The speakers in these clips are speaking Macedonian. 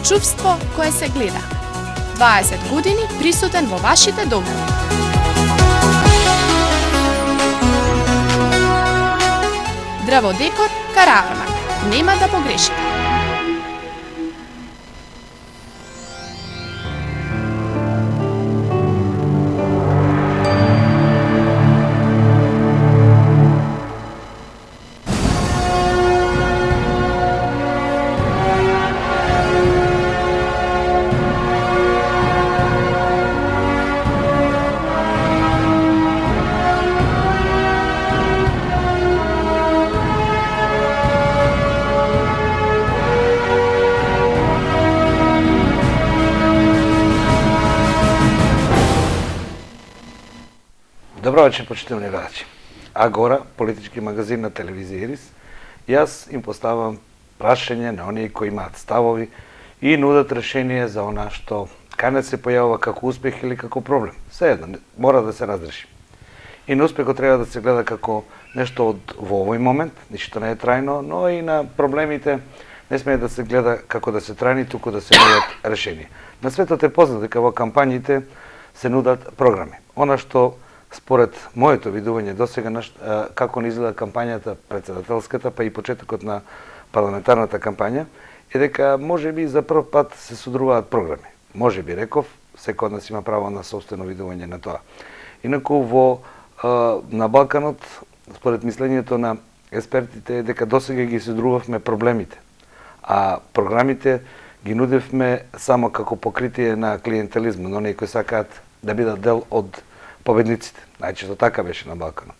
чувство кое се гледа. 20 години присутен во вашите домови. Дрводекор Караона. Нема да погрешите. Добро вечер, почитувани гледачи. Агора, политички магазин на телевизија Ирис, јас им поставам прашање на оние кои имаат ставови и нудат решение за она што кане се појавува како успех или како проблем. Сеедно, мора да се разреши. И на успехот треба да се гледа како нешто од во овој момент, ништо не е трајно, но и на проблемите не смее да се гледа како да се трајни, туку да се нудат решенија. На светот е познато дека во кампањите се нудат програми. Она што според моето видување досега како не изгледа кампањата председателската, па и почетокот на парламентарната кампања, е дека можеби за прв пат се содруваат програми. Можеби реков, секој од нас има право на собствено видување на тоа. Инаку на Балканот, според мислењето на експертите, е дека досега ги содрувавме проблемите, а програмите ги нудевме само како покритие на клиентелизма, но оние кои сакаат да бидат дел од победниците. Најчесто така беше на Балканот.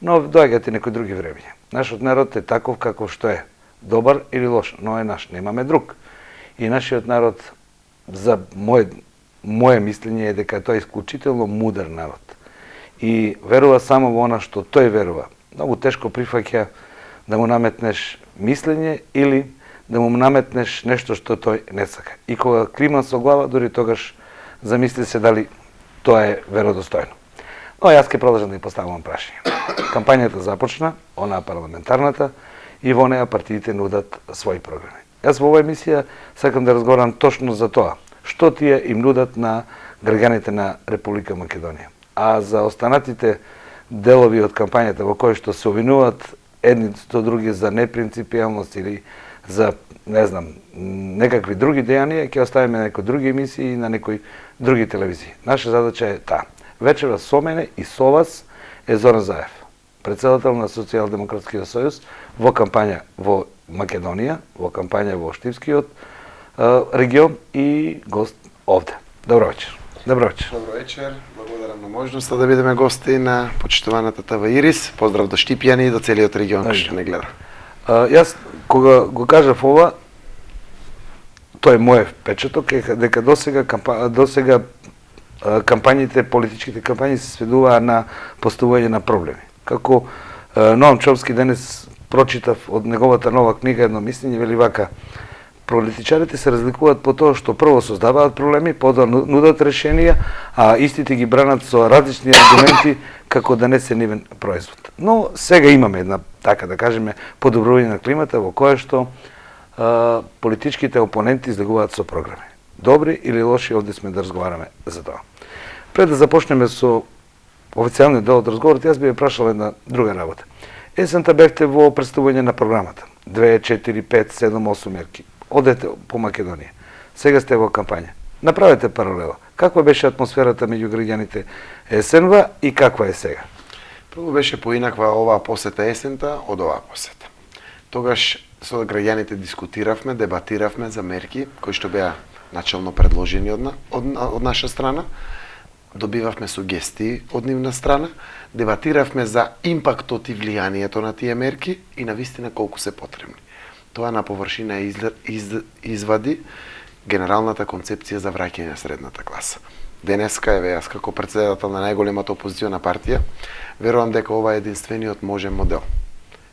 Но доаѓаат и некои други времења. Нашиот народ е таков каков што е. Добар или лош, но е наш, немаме друг. И нашиот народ, за моje мислење, е дека тој е исклучително мудар народ. И верува само во она што тој верува. Многу тешко прифаќа да му наметнеш мислење или да му наметнеш нешто што тој не сака. И кога клима со глава, дури тогаш замисли се дали тоа е веродостојно. Но јас ќе продолжам да им поставувам прашање. Кампањата започна, онаа парламентарната, и во неа партиите нудат своји програми. Јас во оваа емисија сакам да разговарам точно за тоа. Што тие им нудат на граѓаните на Република Македонија. А за останатите делови од кампањата во кои што се обвинуваат едни до други за непринципијалност или за, не знам, некакви други дејанија, ќе оставиме на некои други емисии и на некои други телевизии. Наша задача е таа. Вечера со мене и со вас е Зоран Заев, председател на Социјалдемократскиот сојуз во кампања во Македонија, во кампања во Штипскиот регион и гост овде. Добро вечер. Добро вечер. Добро вечер. Благодарам на можноста да бидеме гости на почитуваната ТВ Ирис. Поздрав до Штипјани и до целиот регион кој што не гледа. Јас кога го кажав ова, тој е моје впечаток, е дека досега кампањите, политичките кампањи се сведуваа на поставување на проблеми. Како Ноам Чомски денес прочитав од неговата нова книга едно мислење, вели вака: политичарите се разликуваат по тоа што прво создаваат проблеми, потоа нудат решенија, а истите ги бранат со различни аргументи како да не се нивен производ. Но сега имаме една, така да кажеме, подобрување на климата во која што политичките опоненти излегуваат со програми. Добри или лоши, овде сме да разговараме за тоа. Пред да започнеме со официјалниот дел од разговорот, јас би ја прашал една друга работа. Есента бевте во представување на програмата. 2, 4, 5, 7, 8 мерки. Одете по Македонија. Сега сте во кампања. Направете паралела. Каква беше атмосферата меѓу граѓаните есенва и каква е сега? Прво беше поинаква оваа посета есента од оваа посета. Тогаш со граѓаните дискутиравме, дебатиравме за мерки кои што беа начално предложени од наша страна. Добивавме сугестии од нивна страна, дебатиравме за импактот и влијанието на тие мерки и на вистина колку се потребни. Тоа на површина извади генералната концепција за враќање на средната класа. Денеска, еве јас како председател на најголемата опозициона партија, верувам дека ова е единствениот можен модел,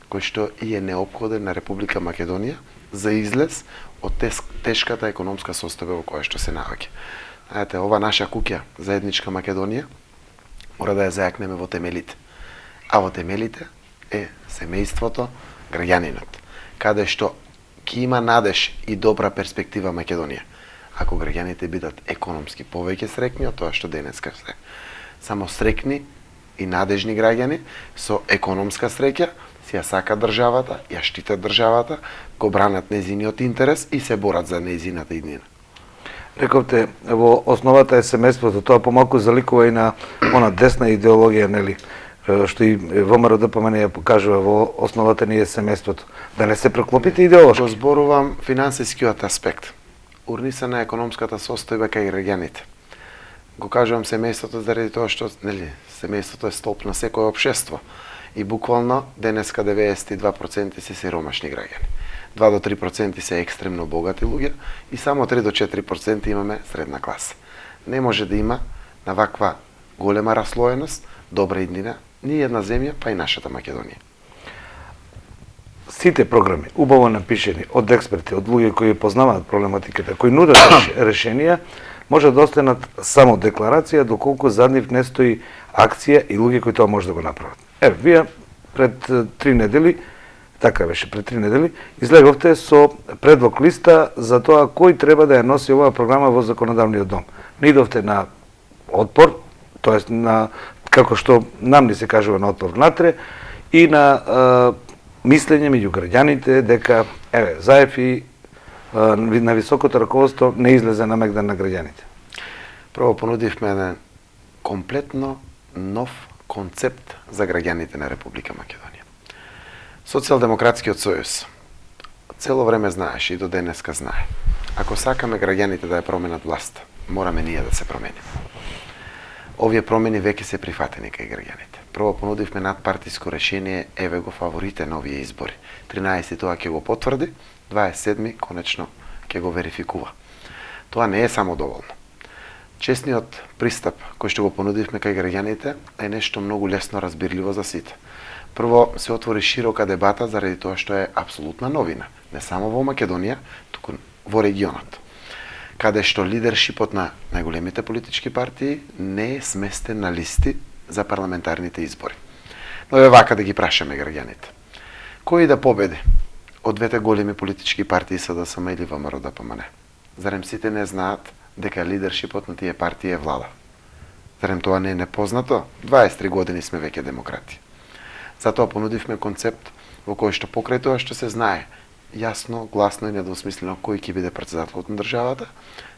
кој што и е неопходен на Република Македонија за излез од тешката економска состојба во која што се наоѓа. Знаете, ова наша куќа, заедничка Македонија, мора да ја зајакнеме во темелите. А во темелите е семејството, граѓанинот, каде што ќе ќе има надеж и добра перспектива Македонија. Ако граѓаните бидат економски повеќе срекни од тоа што денеска се. Само срекни и надежни граѓани со економска среќа си ја сакат државата, ја штитат државата, го бранат нејзиниот интерес и се борат за нејзината иднина. Рековте, во основата е семејството, тоа помалку заликува и на она десна идеологија, нели, што и ВМРО ДПМН ја покажува, во основата ни е семејството. Да не се преклопите идеолошки. Го зборувам финансискиот аспект. Урнисана економската состојба кај граѓаните. Го кажувам семејството заради тоа што, нели, семејството е столб на секое општество. И буквално денеска 92% се сиромашни граѓани. 2 до 3% се екстремно богати луѓе и само 3 до 4% имаме средна класа. Не може да има на ваква голема раслоеност, добра иднина, ни една земја, па и нашата Македонија. Сите програми, убаво напишени од експерти, од луѓе кои познаваат проблематиката, кои нудат решенија, може да останат само декларација, доколку за нив не стои акција и луѓе кои тоа може да го направат. Еве, вие пред 3 недели, така беше, пред 3 недели, излеговте со предлог листа за тоа кој треба да ја носи оваа програма во законодавниот дом. Не идовте на отпор, тоест на, како што нам ни се кажува, на отпор внатре, и на мислење меѓу граѓаните дека, еве, Заев на високото раководство не излезе на мегдан на граѓаните. Прво понудивме еден комплетно нов концепт за граѓаните на Република Македонија. Социјалдемократскиот сојуз цело време знаеше и до денеска знае. Ако сакаме граѓаните да ја променат власта, мораме ние да се промениме. Овие промени веќе се прифатени кај граѓаните. Прво понудивме надпартиско решение, еве го фаворите на овие избори. 13 тоа ќе го потврди, 27 конечно ќе го верификува. Тоа не е само доволно. Честниот пристап кој што го понудивме кај граѓаните е нешто многу лесно разбирливо за сите. Прво се отвори широка дебата заради тоа што е апсолутна новина, не само во Македонија, туку во регионот, каде што лидершипот на најголемите политички партии не е сместен на листи за парламентарните избори. Но е вака да ги прашаме граѓаните. Кој да победи од двете големи политички партии СДСМ или ВМРО ДПМН? Зарем сите не знаат дека лидершипот на тие партии е влада? Зарем тоа не е непознато? 23 години сме веќе демократи. Затоа понудивме концепт во кој што покрај тоа што се знае јасно, гласно и недвосмислено кој ќе биде претседателот на државата,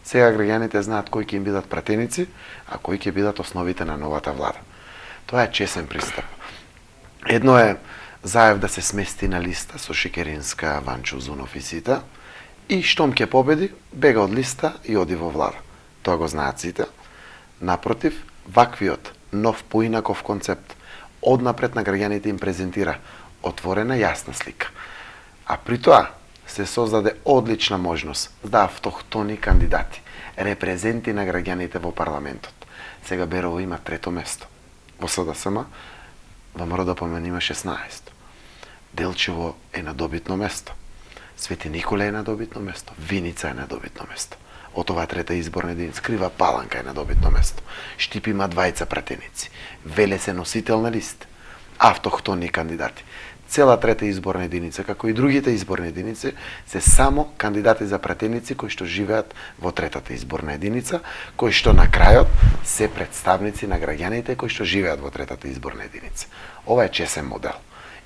сега граѓаните знаат кои ќе им бидат пратеници, а кои ќе бидат основите на новата влада. Тоа е чесен пристап. Едно е Заев да се смести на листа со Шекеринска, Ванчо Узунов и сите, и штом ќе победи, бега од листа и оди во влада. Тоа го знаат сите. Напротив, ваквиот нов поинаков концепт однапред на граѓаните им презентира отворена јасна слика. А при тоа се создаде одлична можност за автохтони кандидати, репрезенти на граѓаните во парламентот. Сега Берово има 3-то место. Во СДСМ, ВМРО ДПМН има 16. Делчево е на добитно место. Свети Николе е на добитно место. Виница е на добитно место. Од оваа 3-та изборна единица, Крива Паланка е на добитно место. Штип има 2 пратеници. Веле се носител на лист. Автохтони кандидати. Цела 3-та изборна единица, како и другите изборни единици, се само кандидати за пратеници кои што живеат во 3-та изборна единица, кои што на крајот се представници на граѓаните кои што живеат во 3-та изборна единица. Ова е чесен модел.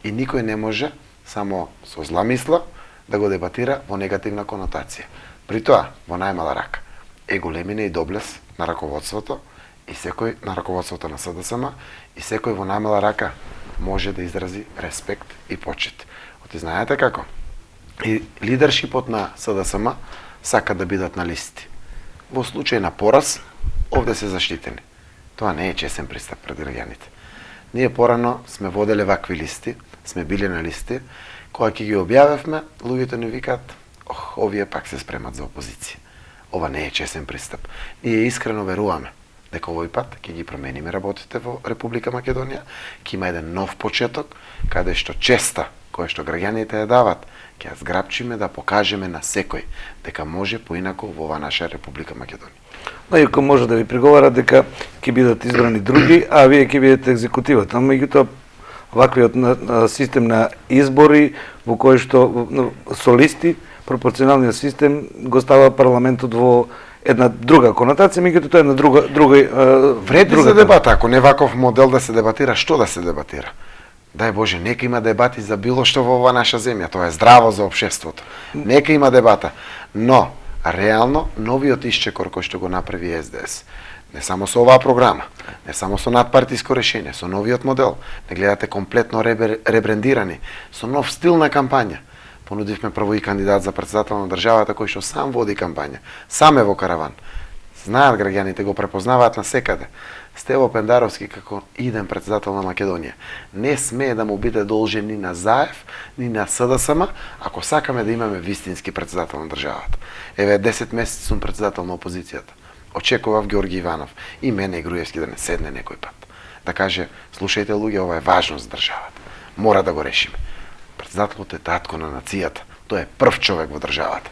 И никој не може само со зла мисла да го дебатира во негативна конотација. При тоа, во најмала рака, е големина и доблес на раководството и секој на раководството на СДСМ и секој во најмала рака може да изрази респект и почит. Оти знаете како? И лидершипот на СДСМ сака да бидат на листи. Во случај на пораз, овде се заштитени. Тоа не е чесен пристап пред граѓаните. Ние порано сме воделе вакви листи, сме биле на листи, кога ќе ги објавевме, луѓето ни викаат, овие пак се спремат за опозиција. Ова не е чесен пристап. Ние искрено веруваме дека овој пат ќе ги промениме работите во Република Македонија, ќе има еден нов почеток, каде што честа која што граѓаните ја дават, ќе ја зграбчиме да покажеме на секој дека може поинако во оваа наша Република Македонија. Но иако може да ви приговара дека ќе бидат избрани други, а вие ќе бидете екзекутивата. Но меѓутоа ваквиот систем на избори во кој што со листи, пропорционалниот систем го става парламентот во една друга конотација, меѓутоа тоа е една друга Вреди за дебата, ако не ваков модел да се дебатира, што да се дебатира? Дај Боже, нека има дебати за било што во оваа наша земја, тоа е здраво за општеството. Нека има дебата, но реално новиот исчекор кој што го направи СДС, не само со оваа програма, не само со надпартиско решение, со новиот модел, не гледате комплетно ребрендирани, со нов стил на кампања. Понудивме прво и кандидат за претседател на државата кој што сам води кампања, сам е во караван. Знаат граѓаните, го препознаваат на секаде. Стево Пендаровски како иден претседател на Македонија не смее да му биде должен ни на ЗАЕФ, ни на СДСМ, ако сакаме да имаме вистински претседател на државата. Еве 10 месеци сум претседател на опозицијата. Очекував Георги Иванов и мене и Груевски да не седне некој пат. Да каже, слушајте луѓе, ова е важно за државата. Мора да го решиме. Претседателот е татко на нацијата. Тој е прв човек во државата.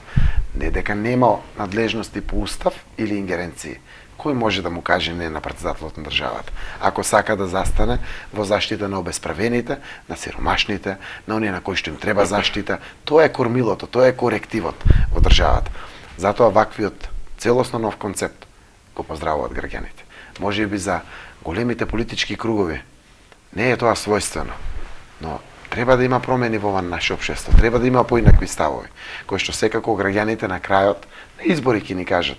Не дека нема надлежности по устав или ингеренции. Кој може да му каже не на претседателот на државата? Ако сака да застане во заштита на обесправените, на сиромашните, на оние на кои што им треба заштита, тоа е кормилото, тоа е корективот во државата. Затоа ваквиот целосно нов концепт го поздравуваат граѓаните. Може би за големите политички кругови не е тоа својствено, но треба да има промени во ова наше општество, треба да има поинакви ставови, кои што секако граѓаните на крајот на избори ќе ни кажат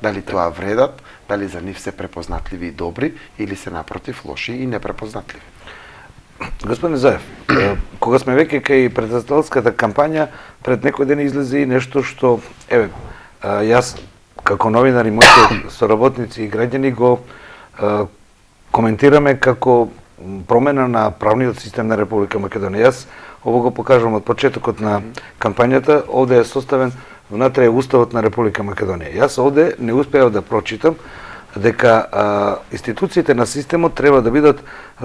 дали тоа вредат, дали за нив се препознатливи и добри, или се напротив лоши и непрепознатливи. Господин Заев, кога сме веќе кај претседателската кампања, пред некој ден излезе и нешто што, јас како новинар и моите соработници и граѓани го коментираме како промена на правниот систем на Република Македонија. Јас ово го покажувам од почетокот на кампањата, овде е составен внатре е Уставот на Република Македонија. Јас овде не успеав да прочитам дека институциите на системот треба да бидат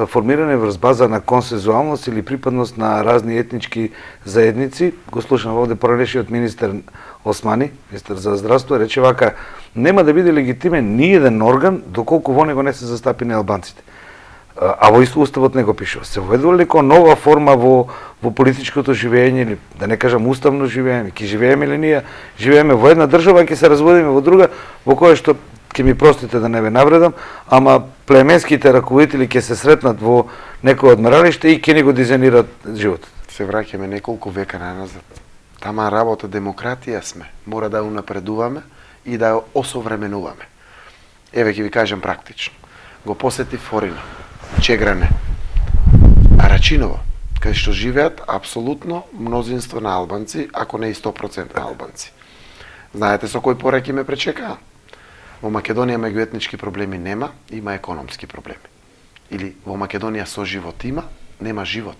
формирани врз база на консензуалност или припадност на разни етнички заедници. Го слушам овде прорешиот министер Османи, министер за здравство, рече вака: нема да биде легитимен ни еден орган доколку во него не се застапени албанците. А во Уставот не го пишува. Се введува ли нова форма во политичкото живење, или да не кажам уставно живење, ќе живееме или ние живееме во една држава, ќе се разводиме во друга, во која што, ќе ми простите да не ве навредам, ама племенските раководители ќе се сретнат во некој одморалиште и ќе ни го дизајнираат животот. Се враќаме неколку века наназад. Тама работа демократија сме. Мора да унапредуваме и да ја осовременуваме. Еве ќе ви кажем практично. Го посети Форина, Чегране, Арачиново, кај што живеат апсолутно мнозинство на албанци, ако не и 100% албанци. Знаете со кој пораки ме пречекаа? Во Македонија меѓуетнички проблеми нема, има економски проблеми. Или во Македонија соживот има, нема живот.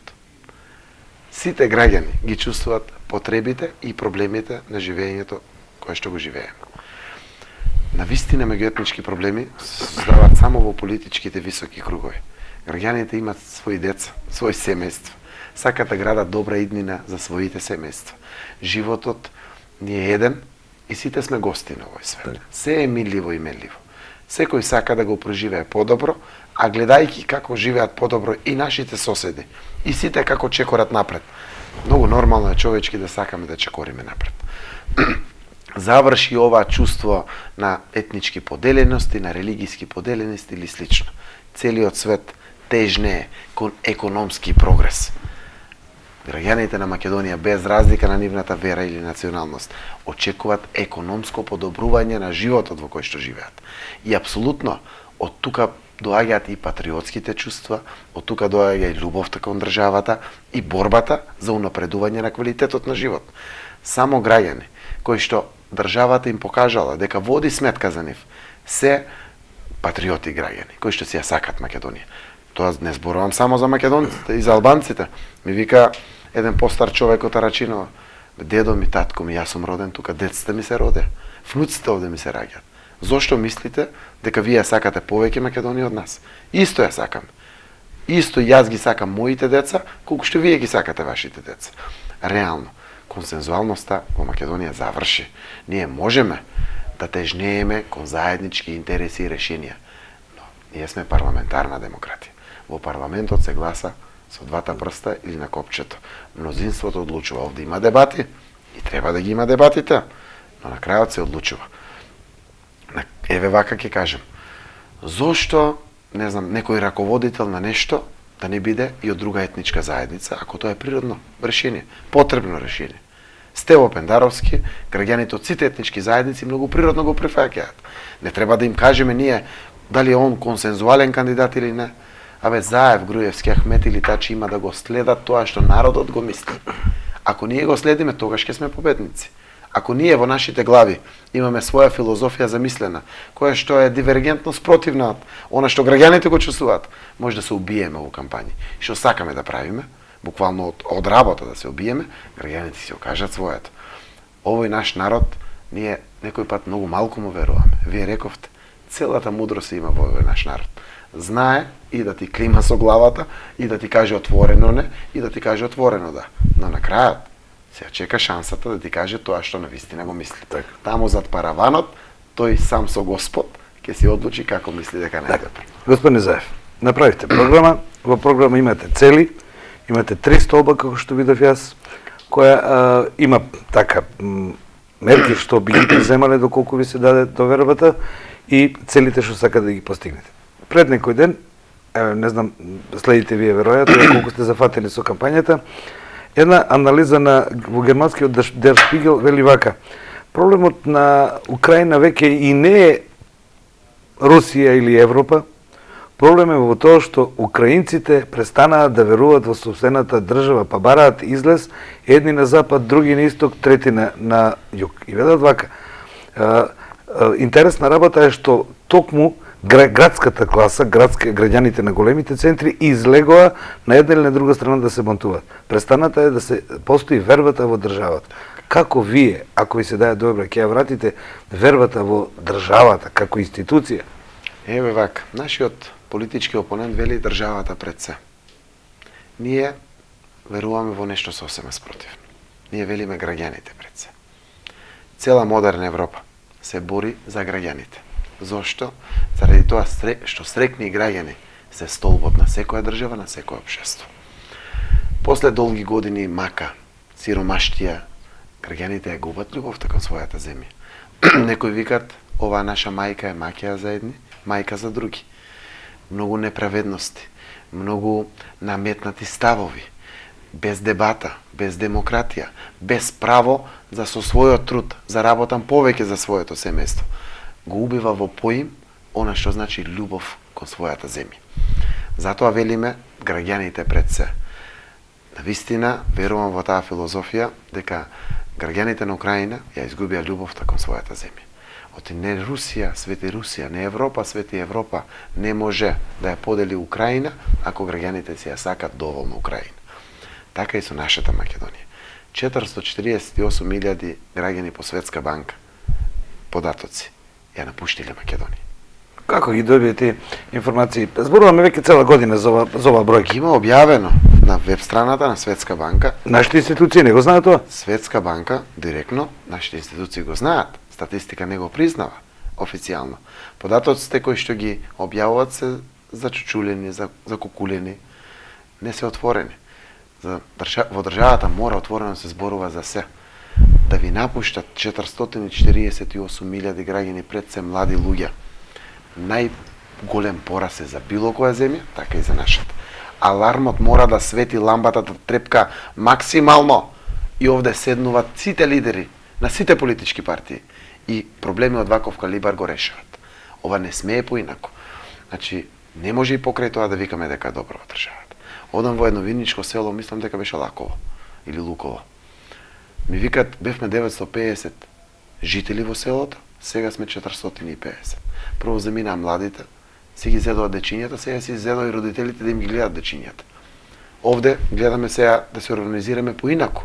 Сите граѓани ги чувствуваат потребите и проблемите на живењето кое што го живееме. На вистина меѓуетнички проблеми се создаваат само во политичките високи кругови. Граѓаните имат своји деца, своји семејства. Сакат да градат добра иднина за своите семејства. Животот ни е еден и сите сме гости на овој свет. Се е милливо и менливо. Секој сака да го преживее подобро, а гледајќи како живеат подобро и нашите соседи, и сите како чекорат напред. Многу нормално е човечки да сакаме да чекориме напред. Заврши ова чувство на етнички поделености, на религиски поделености или слично. Целиот свет тежнее кон економски прогрес. Граѓаните на Македонија, без разлика на нивната вера или националност, очекуваат економско подобрување на животот во кој што живеат. И апсолутно, од тука доаѓаат и патриотските чувства, од тука доаѓа и љубовта кон државата и борбата за унапредување на квалитетот на живот. Само граѓани кои што државата им покажала дека води сметка за нив, се патриоти граѓани, кои што си ја сакат Македонија. Тоа не зборувам само за македонците и за албанците. Ми вика еден постар човек од Арачинова: дедо ми, татко ми, јас сум роден тука, децата ми се роде, внуците овде ми се раѓаат. Зошто мислите дека вие сакате повеќе Македонија од нас? Исто ја сакам. Исто јас ги сакам моите деца, колку што вие ги сакате вашите деца. Реално, консензуалноста во Македонија заврши. Ние можеме да тежнееме кон заеднички интереси и решенија. Но ние сме парламентарна демократија. Во парламентот се гласа со двата прста или на копчето. Мнозинството одлучува. Овде има дебати, И треба да ги има дебатите, но на крајот се одлучува. Еве вака ќе кажем. Зошто, не знам, некој раководител на нешто да не биде и од друга етничка заедница, ако тоа е природно решение, потребно решение. Стево Пендаровски, граѓаните од сите етнички заедници многу природно го прифаќаат. Не треба да им кажеме ние дали е он консензуален кандидат или не. Абе Заев, Груевски, Ахмет или Тачи има да го следат тоа што народот го мисли. Ако ние го следиме, тогаш ќе сме победници. Ако ние во нашите глави имаме своја филозофија замислена, која што е дивергентно спротивна од она што граѓаните го чувствуваат, може да се убиеме во кампањи. Што сакаме да правиме, буквално од работа да се убиеме, граѓаните си окажат своето. Овој наш народ, ние некој пат многу малку му веруваме. Вие рековте, целата мудрост има во овој наш народ. Знае и да ти клима со главата, и да ти каже отворено не, и да ти каже отворено да. Но на крајот, сега чека шансата да ти каже тоа што навистина го мисли. Так. Таму зад параванот, тој сам со Господ ќе се одлучи како мисли дека не. Така. Господине Заев, направивте програма, во програма имате цели, имате 3 столба како што видов јас, која има така мерки што би ги преземале доколку ви се даде довербата и целите што сакате да ги постигнете. Пред некој ден, не знам, следите вие веројатно колку сте зафатени со кампањата, една анализа во германскиот Der Spiegel вели вака: проблемот на Украина веќе и не е Русија или Европа, проблем е во тоа што украинците престанаа да веруваат во сопствената држава, па бараат излез, едни на запад, други на исток, трети на југ. И велат вака: интересна работа е што токму градската класа, граѓаните на големите центри излегоа на една или на друга страна да се монтуваат. Престаната е да се постои вербата во државата. Како вие, ако ви се даде добро, ќе ја вратите вербата во државата како институција? Еве вака, нашиот политички опонент вели државата пред се. Ние веруваме во нешто сосема спротивно. Ние велиме граѓаните пред се. Цела модерна Европа се бори за граѓаните. Зошто? Заради тоа што срекни граѓани се столбот на секоја држава, на секое општество. После долги години мака, сиромаштија, граѓаните ја губат љубовта кон својата земја. Некои викат, оваа наша мајка е маќа за едни, мајка за други. Многу неправедности, многу наметнати ставови, без дебата, без демократија, без право за со својот труд заработам повеќе за своето семејство. Го убива во поим она што значи љубов кон својата земја. Затоа велиме граѓаните пред се. Навистина верувам во таа филозофија дека граѓаните на Украина ја изгубија љубовта кон својата земја. Оти не Русија, свети Русија, не Европа, свети Европа не може да ја подели Украина ако граѓаните си ја сакат доволно Украина. Така и со нашата Македонија. 448.000 граѓани по Светска банка податоци ја напуштиле Македонија. Како ги добиете информации? Зборуваме веќе цела година за ова бројки. Има објавено на веб страната на Светска банка. Нашите институции не го знаат тоа? Светска банка директно, нашите институции го знаат. Статистика не го признава официјално. Податоците кои што ги објавуваат се зачучулени, закукулени, не се отворени. Во државата мора отворено се зборува за се. Да ви напуштат 448.000 граѓани пред се млади луѓе. Најголем пораз е за било која земја, така и за нашата. Алармот мора да свети, ламбата да трепка максимално. И овде седнуваат сите лидери на сите политички партии. И проблеми од ваков калибар го решават. Ова не смее поинако. Значи, не може и покрај тоа да викаме дека е добро во државата. Одам во едно винничко село, мислам дека беше Лаково или Луково. Ми викат, бевме 950 жители во селото, сега сме 450. Прво заминаа младите, си ги зедоа дечињата, сега си зедоа и родителите да им ги гледат дечињата. Овде гледаме сега да се организираме поинако.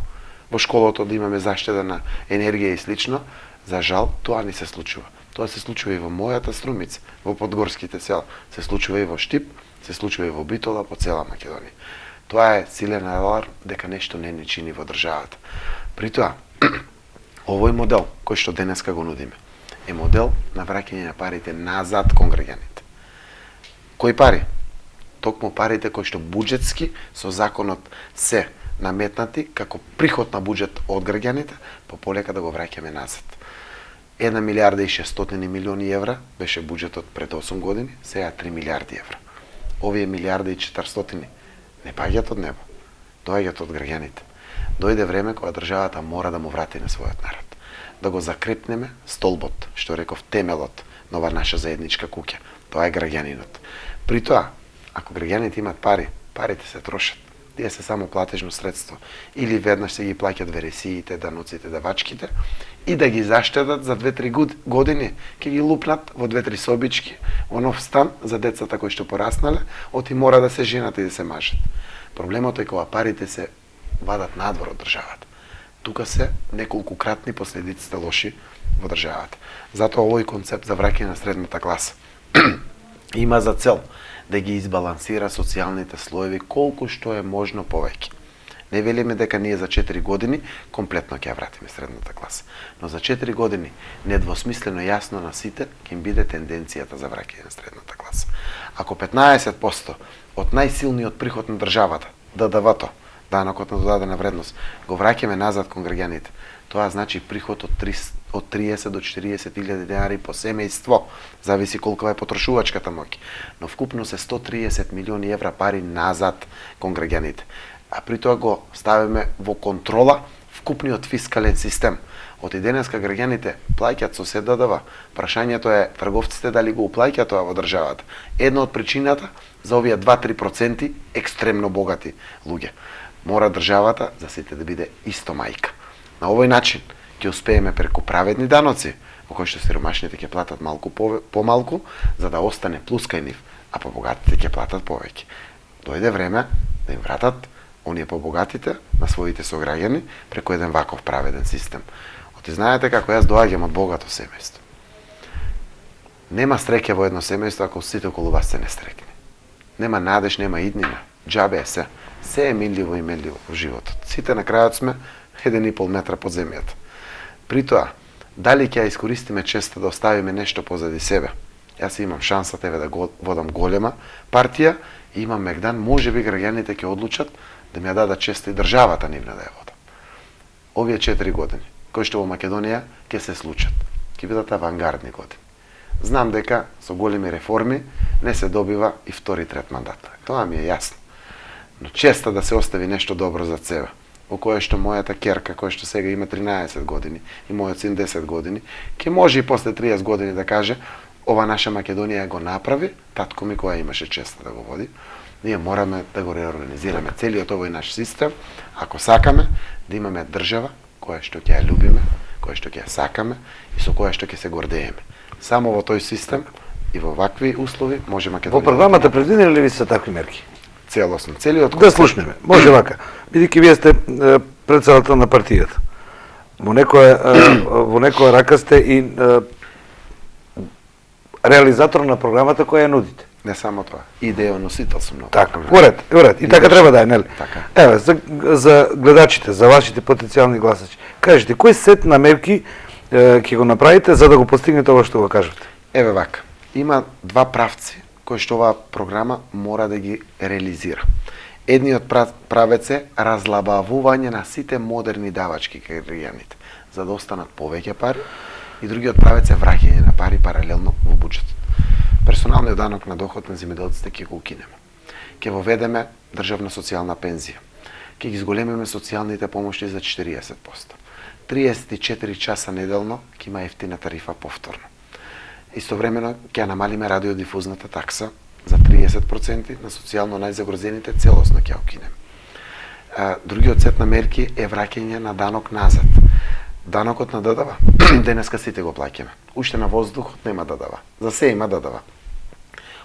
Во школото да имаме заштеда на енергија и слично. За жал, тоа не се случува. Тоа се случува и во мојата Струмица, во подгорските села. Се случува и во Штип, се случува и во Битола, по цела Македонија. Тоа е силен аларм дека нешто не ни чини во државата. При тоа, овој модел кој што денеска го нудиме, е модел на враќање на парите назад кон граѓаните. Кои пари? Токму парите кои што буџетски со законот се наметнати како приход на буџет од граѓаните, полека да го враќаме назад. 1 милиарда и 600 милиони евра беше буџетот пред 8 години, сега 3 милиарди евра. Овие милиарда и 400 не паѓаат од небо, доаѓаат од граѓаните. Дојде време кога државата мора да му врати на својот народ. Да го закрепнеме столбот, што реков, темелот на ова наша заедничка куќа. Тоа е граѓанинот. При тоа, ако граѓаните имат пари, парите се трошат. Тие се само платежно средство. Или веднаш се ги плаќат вересиите, даноците, давачките и да ги заштедат за 2-3 години, ќе ги лупнат во 2-3 собички, во нов стан за децата кои што пораснале, оти мора да се женат и да се мажат. Проблемот е кога парите се вадат надвор од државата. Тука се неколкукратни последиците лоши во државата. Затоа овој концепт за враќање на средната класа има за цел да ги избалансира социјалните слоеви колку што е можно повеќе. Не велиме дека ние за 4 години комплетно ќе ја вратиме средната класа, но за 4 години недвосмислено јасно на сите ќе им биде тенденцијата за враќање на средната класа. Ако 15% од најсилниот приход на државата, ДДВ-то, данокот на додадена вредност, го враќаме назад кон граѓаните, тоа значи приход од 30 до 40 илјади денари по семејство, зависи колкава е потрошувачката моќ, но вкупно се 130 милиони евра пари назад кон граѓаните. А при тоа го ставиме во контрола вкупниот фискален систем. Од и денеска граѓаните плаќаат со се ДДВ. Прашањето е трговците дали го уплаќаат тоа во државата. Една од причината за овие 2-3% екстремно богати луѓе. Мора државата за сите да биде исто мајка. На овој начин ќе успееме преку праведни даноци, во кои што сиромашните ќе платат малку помалку, за да остане плюс кај нив, а побогатите ќе платат повеќе. Дојде време да им вратат оние побогатите на своите сограѓани преку еден ваков праведен систем. Оти знаете како јас доаѓам од богато семејство. Нема среќа во едно семејство ако сите околу вас се нестрекни. Нема надеж, нема иднина. Џабе е се. Се е милливо и милливо во животот. Сите на крајот сме 1,5 метра под земјата. При тоа, дали ќе ја искористиме честа да оставиме нешто позади себе? Јас имам шанса тебе да водам голема партија и имам мегдан, можеби граѓаните ќе одлучат да ми ја дадат честа и државата нивна да ја водам. Овие 4 години, кои што во Македонија ќе се случат, ќе бидат авангардни години. Знам дека со големи реформи не се добива и втори трет мандат. Тоа ми е јасно. Но честа да се остави нешто добро за себе, во кое што мојата ќерка, која што сега има 13 години, и мојот син 10 години, ќе може и после 30 години да каже ова наша Македонија го направи, татко ми која имаше честа да го води. Ние мораме да го реорганизираме целиот овој наш систем, ако сакаме да имаме држава која што ќе ја љубиме, која што ќе ја сакаме и со која што ќе се гордееме. Само во тој систем и во вакви услови може Македонија. Во програмата предвидени ли се такви мерки? Целосно, целиот да слушнеме. Може вака. Бидејќи вие сте председател на партијата. Во некоја рака сте и реализатор на програмата која ја нудите. Не само тоа, идеоносител сум многу. Така, уред. И така треба да е, нели? Така. Еве, за гледачите, за вашите потенцијални гласачи, кажете, кој сет на мерки ќе го направите за да го постигнете ова што го кажете? Еве вака, има два правци кои што оваа програма мора да ги реализира. Едниот правец е разлабавување на сите модерни давачки кај граѓаните, за да останат повеќе пари, и другиот правец е враќање на пари паралелно во буџетот. Персоналниот данок на доход на земјоделците ќе го укинеме. Ќе воведеме државна социјална пензија. Ќе ги зголемиме социјалните помоши за 40%. 34 часа неделно ќе има ефтина тарифа повторно. Истовремено ќе намалиме радиодифузната такса за 30%, на социјално најзагрозените целосно ќе укинеме. Другиот сет на мерки е враќање на данок назад. Данокот на ДДВ, денеска сите го плаќаме. Уште на воздухот нема ДДВ. За се има ДДВ.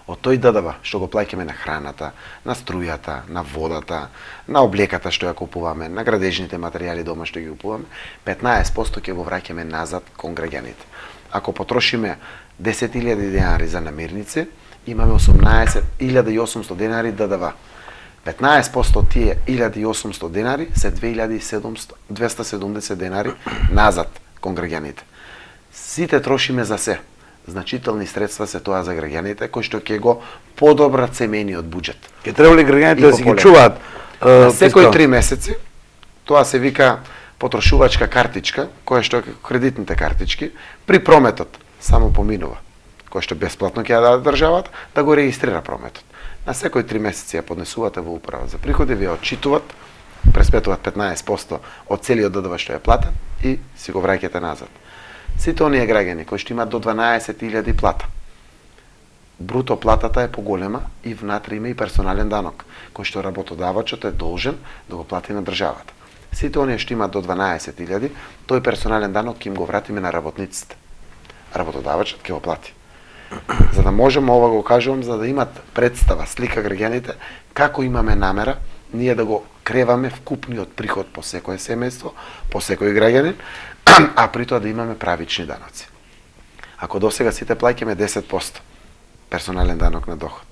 Од тој ДДВ што го плаќаме на храната, на струјата, на водата, на облеката што ја купуваме, на градежните материјали дома што ги купуваме, 15% ќе го враќаме назад кон граѓаните. Ако потрошиме 10.000 денари за намирници, имаме 18.800 денари ДДВ. 15% од тие 1.800 денари се 270 денари назад кон граѓаните. Сите трошиме за се. Значителни средства се тоа за граѓаните кои што ќе го подобрат семејниот буџет. Ќе треба ли граѓаните да си ги чуваат На секој 3 месеци, тоа се вика потрошувачка картичка, која што е кредитните картички, при прометот само поминува, кој што бесплатно ќе ја даде државата, да го регистрира прометот. На секој 3 месеци ја поднесувате во управа за приходи, ви ја отчитуваат, преспетуваат 15% од целиот ДДВ што е платен и си го враќате назад. Сите оние граѓани кои што имаат до 12.000 плата, бруто платата е поголема и внатре има и персонален данок, кој што работодавачот е должен да го плати на државата. Сите оние што имаат до 12.000, тој персонален данок ќе им го вратиме на работниците. Работодавачот ќе го плати. За да можеме ова го кажувам, за да имат представа, слика граѓаните, како имаме намера ние да го креваме вкупниот приход по секое семејство, по секој граѓанин, а при тоа да имаме правични даноци. Ако досега сите плаќаме 10% персонален данок на доход,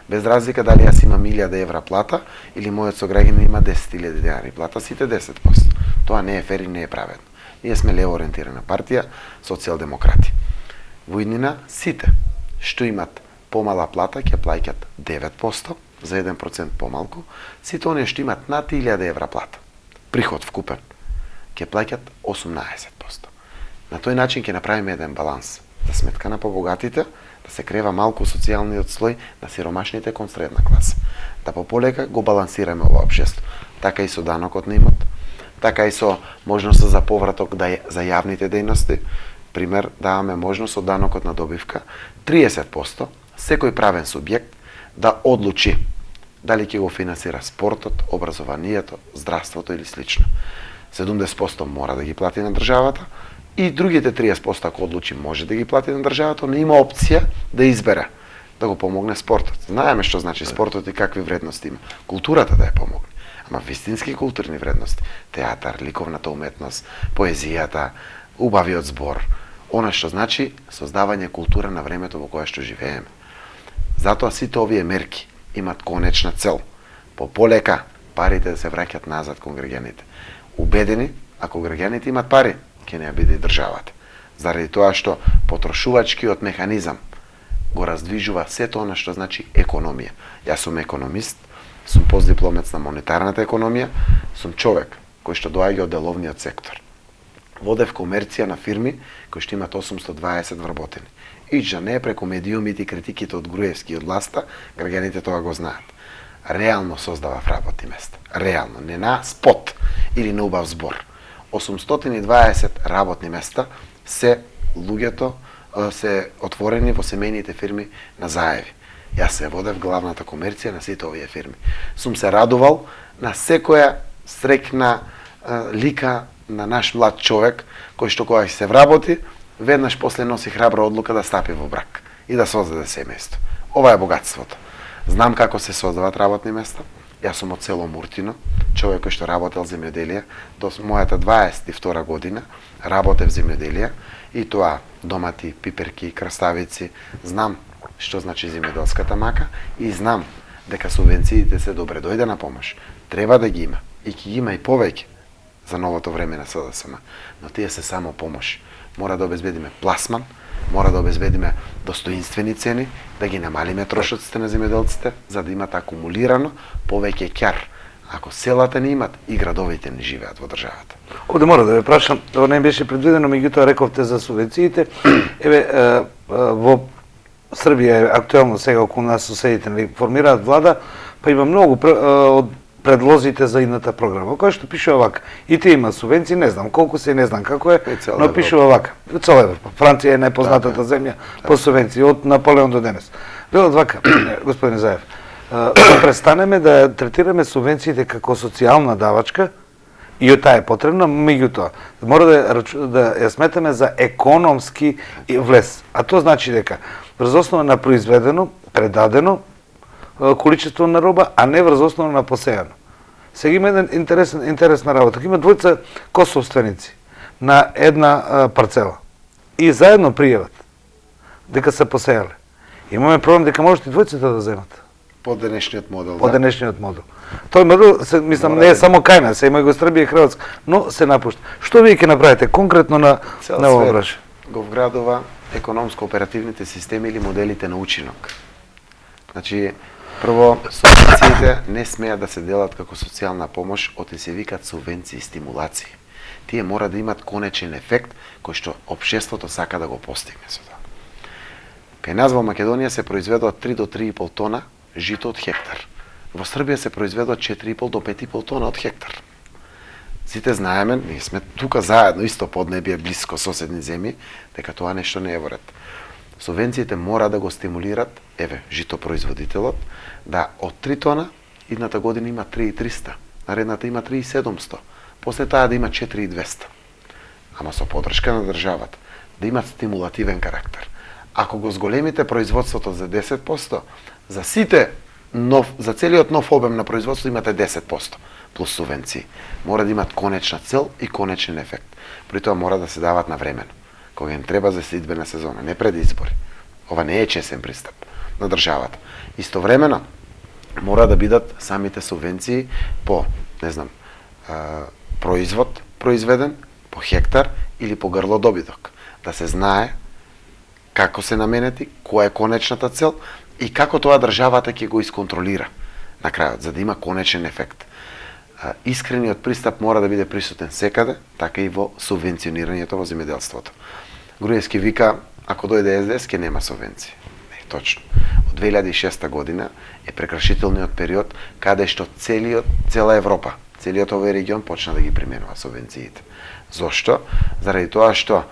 без разлика дали јас имам 1000 евра плата или мојот сограѓанин има 10.000 денари плата, сите 10%. Тоа не е фер и не е праведно. Ние сме лево ориентирана партија, социјалдемократи. Во иднина сите што имат помала плата ќе плаќат 9%, за 1% помалку, сите оние што имат над 1000 евра плата, приход вкупен, ќе плаќат 18%. На тој начин ќе направиме еден баланс, за сметка на побогатите, да се крева малку социјалниот слој на сиромашните кон средна класа. Да пополека го балансираме ова општество. Така и со данокот на имот, така и со можноста за повраток за јавните дејности. Пример, даваме можност од данокот на добивка 30% секој правен субјект да одлучи дали ќе го финансира спортот, образованието, здравството или слично. 70% мора да ги плати на државата и другите 30% ако одлучи може да ги плати на државата, но има опција да избере да го помогне спортот. Знаеме што значи спортот и какви вредности има. Културата да ја помогне. Ама вистински културни вредности, театар, ликовната уметност, поезијата, убавиот збор, она што значи создавање култура на времето во кое што живееме. Затоа сите овие мерки имат конечна цел. Полека парите да се враќат назад кон граѓаните. Убедени, ако граѓаните имат пари, ќе не ја биде и државата. Заради тоа што потрошувачкиот механизам го раздвижува сето она што значи економија. Јас сум економист, сум постдипломец на монетарната економија, сум човек кој што доаѓа од деловниот сектор. Водев комерција на фирми кои што имат 820 вработени. Ича не преку медиумите и критиките од Груевски и од власта, граѓаните тоа го знаат. Реално создавав работни места. Реално, не на спот или на убав збор. 820 работни места се луѓето се отворени во семејните фирми на заеви. Јас се водев главната комерција на сите овие фирми. Сум се радувал на секоја среќна лика на наш млад човек, кој што кога се вработи, веднаш после носи храбра одлука да стапи во брак и да создаде семејство. Ова е богатството. Знам како се создават работни места. Јас сум од село Муртино, човек кој што работел земјоделие, до мојата 22 година работев земјоделие и тоа домати, пиперки, краставици. Знам што значи земјоделската мака и знам дека субвенциите се добре дојде на помош. Треба да ги има и ќе ги има и повеќе за новото време на СДСМ, но тие се само помош. Мора да обезбедиме пласман, мора да обезбедиме достоинствени цени, да ги намалиме трошоците на земјоделците, за да имат акумулирано повеќе ќар. Ако селата не имат, и градовите не живеат во државата. Овде мора да ве прашам, тоа не беше предвидено, меѓутоа рековте за субвенциите. Во Србија е актуелно сега околу нас соседите формираат влада, па има многу од предлозите за идната програма, која што пише овака. И тие има субвенции, не знам колку се, не знам како е, но пише овака. Цела Европа. Франција е најпознатата земја по субвенции од Наполеон до денес. Велат вака, господин Заев, да престанеме да третираме субвенциите како социјална давачка, и таа е потребна, меѓутоа мора да ја сметаме за економски влез. А тоа значи дека врз основа на произведено, предадено количество на роба, а не врз основа на посејано. Сега има еден интересна работа. Има двојца косовственици на една парцела и заедно пријават дека се посејале. Имаме проблем дека можете и двојцата да земат. По денешниот модел. По денешниот модел. Тој модел, мислам, не е само кај нас, има и го Србија и Хрватска, но се напушта. Што вие ќе направите конкретно на ова прашање? Го вградува економско-оперативните системи или моделите на учинок. Значи, Прво, субвенциите не смеат да се делат како социјална помош, оти се викаат субвенции и стимулации. Тие мора да имат конечен ефект кој што општеството сака да го постигне со тоа. Кај нас во Македонија се произведува 3 до 3,5 тона жито од хектар. Во Србија се произведува 4,5 до 5,5 тона од хектар. Сите знаеме, ние сме тука заедно, исто поднебие, блиско соседни земји, дека тоа нешто не е во ред. Субвенциите мора да го стимулират, житопроизводителот, да од 3 тона, идната година има 3,300, наредната има 3,700, после таа да има 4,200. Ама со поддршка на државата, да имат стимулативен карактер. Ако го зголемите производството за 10%, за целиот нов обем на производство имате 10% плюс субвенции. Мора да имат конечна цел и конечен ефект. При тоа мора да се дават навремено, кога им треба за следбена сезона, не пред избори. Ова не е чесен пристап на државата. Истовремено, мора да бидат самите субвенции по, производ произведен, по хектар или по грло добиток. Да се знае како се наменети, која е конечната цел и како тоа државата ќе го исконтролира на крајот, за да има конечен ефект. Искрениот пристап мора да биде присутен секаде, така и во субвенционирањето во земјоделството. Груевски вика, ако дојде СДС, ќе нема субвенции. Не, точно. Од 2006 година е прекрашителниот период каде што цела Европа, целиот овој регион почна да ги применува субвенциите. Зошто? Заради тоа што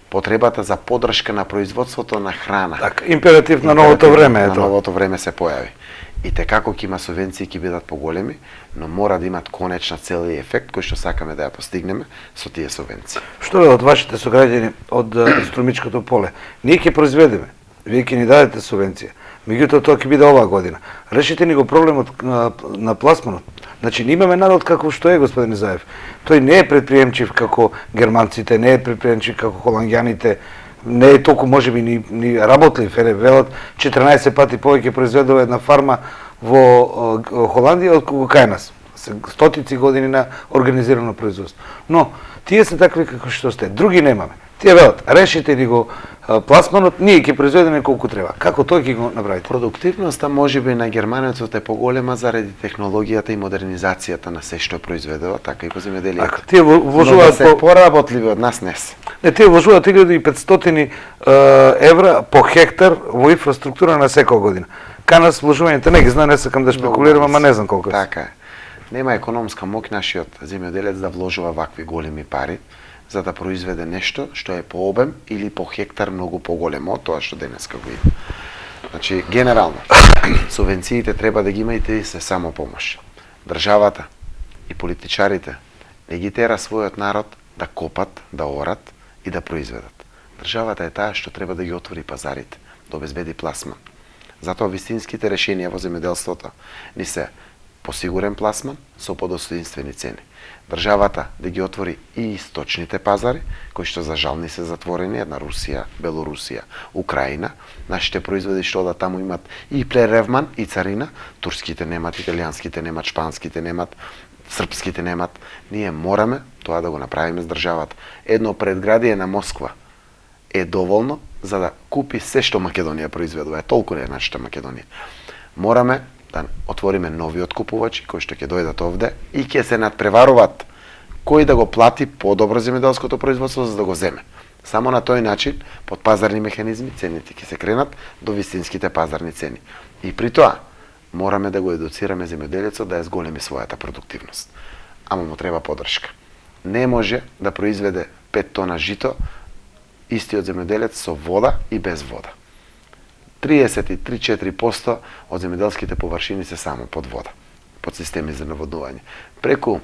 потребата за поддршка на производството на храна. Така, императив на новото време е тоа. На новото време се појави. И како ќе има субвенции ќе бидат поголеми, но мора да имат конечна цел и ефект кој што сакаме да ја постигнеме со тие субвенции. Што е од вашите сограѓани од Струмичкото поле? Ние ќе произведеме, вие ќе ни дадете субвенција. Меѓутоа тоа ќе биде оваа година. Решите ни го проблемот на пласманот. Значи, ние имаме народ каков што е, господин Заев. Тој не е предприемчив како германците, не е предприемчив како холанѓаните, не е толку можеби ни работлив, велат 14 пати повеќе произведува една фарма во Холандија од кога кај нас. Стотици години на организирано производство. Но тие се такви како што сте, други немаме. Тие велат, решите ни го пласманот, ние ќе произведеме колку треба. Како тој ќе го направите? Продуктивноста можеби на германецот е поголема заради технологијата и модернизацијата на се што произведува, така и во земјоделието. Тие вложуваат поработливи од нас не се. Не, тие вложуваат 1500 евра по хектар во инфраструктура на секоја година. Кај нас вложувањето не ги знам, не сакам да шпекулирам, ама не знам колку е. Така е. Нема економска моќ нашиот земјоделец да вложува вакви големи пари за да произведе нешто што е по обем или по хектар многу поголемо од тоа што денеска го има. Значи, генерално, субвенциите треба да ги имајте и се само помош. Државата и политичарите не ги тера својот народ да копат, да орат и да произведат. Државата е таа што треба да ги отвори пазарите, да обезбеди пласман. Затоа вистинските решенија во земјоделството ни се посигурен пласман со подостоинствени цени. Државата да ги отвори и источните пазари, кои што за жал не се затворени, една Русија, Белорусија, Украина. Нашите производи што да таму имат и преревман и царина, турските немат, италијанските немат, шпанските немат, српските немат. Ние мораме тоа да го направиме с државата. Едно предградие на Москва е доволно за да купи се што Македонија произведува. Толку не е нашата Македонија. Мораме да отвориме нови откупувачи кои што ќе дојдат овде и ќе се надпреваруваат кој да го плати подобро земјоделското производство за да го земе. Само на тој начин, под пазарни механизми, цените ќе се кренат до вистинските пазарни цени. И при тоа мораме да го едуцираме земјоделецот да ја зголеми својата продуктивност. Ама му треба поддршка. Не може да произведе 5 тона жито истиот земјоделец со вода и без вода. 33-4% од земјоделските површини се само под вода, под системи за наводнување. Преку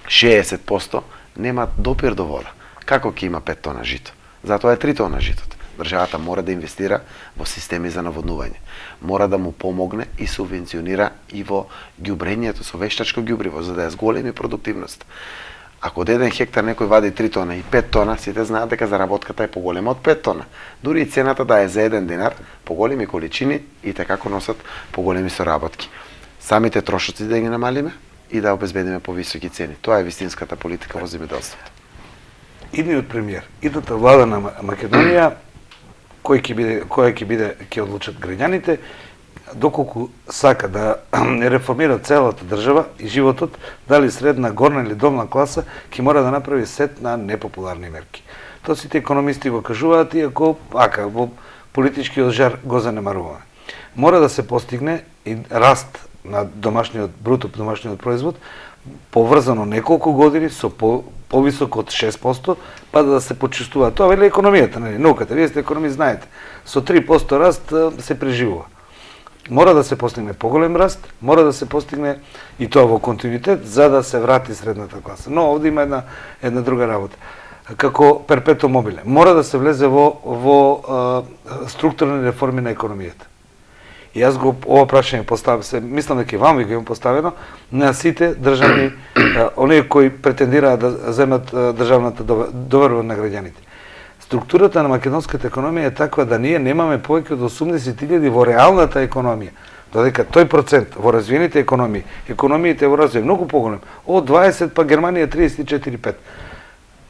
60% нема допир до вода. Како ќе има 5 тона жито? Затоа е 3 тона житото. Државата мора да инвестира во системи за наводнување. Мора да му помогне и субвенционира и во ѓубрењето со вештачко ѓубриво, за да ја зголеми продуктивност. Ако од 1 хектар некој вади 3 тона и 5 тона, сите знаат дека заработката е поголема од 5 тона. Дури и цената да е за 1 динар, поголеми количини и како носат поголеми соработки. Самите трошоци да ги намалиме и да обезбедиме повисоки цени. Тоа е вистинската политика во земјоделството. Идниот премиер, идната влада на Македонија, кој ќе одлучат граѓаните, доколку сака да реформира целата држава и животот, дали средна, горна или долна класа, ќе мора да направи сет на непопуларни мерки. Тоа сите економисти го кажуваат, иако во политичкиот жар го занемаруваме. Мора да се постигне и раст на бруто домашниот производ, поврзано неколку години со повисок од 6%, па да се почувствува. Тоа вели економијата, науката. Вие сте економист, знаете. Со 3% раст се преживува. Мора да се постигне поголем раст, мора да се постигне и тоа во континуитет, за да се врати средната класа. Но овде има една друга работа. Како перпето мобиле. Мора да се влезе во структурни реформи на економијата. И јас ова прашање поставам, мислам дека и вам ви го имам поставено, на сите државни, оние кои претендираат да земат државната доверба на граѓаните. Структурата на македонската економија е таква да ние немаме повеќе од 80.000 во реалната економија. Додека тој процент во развиените економии, економиите во развој многу поголем, од 20 па Германија 34,5.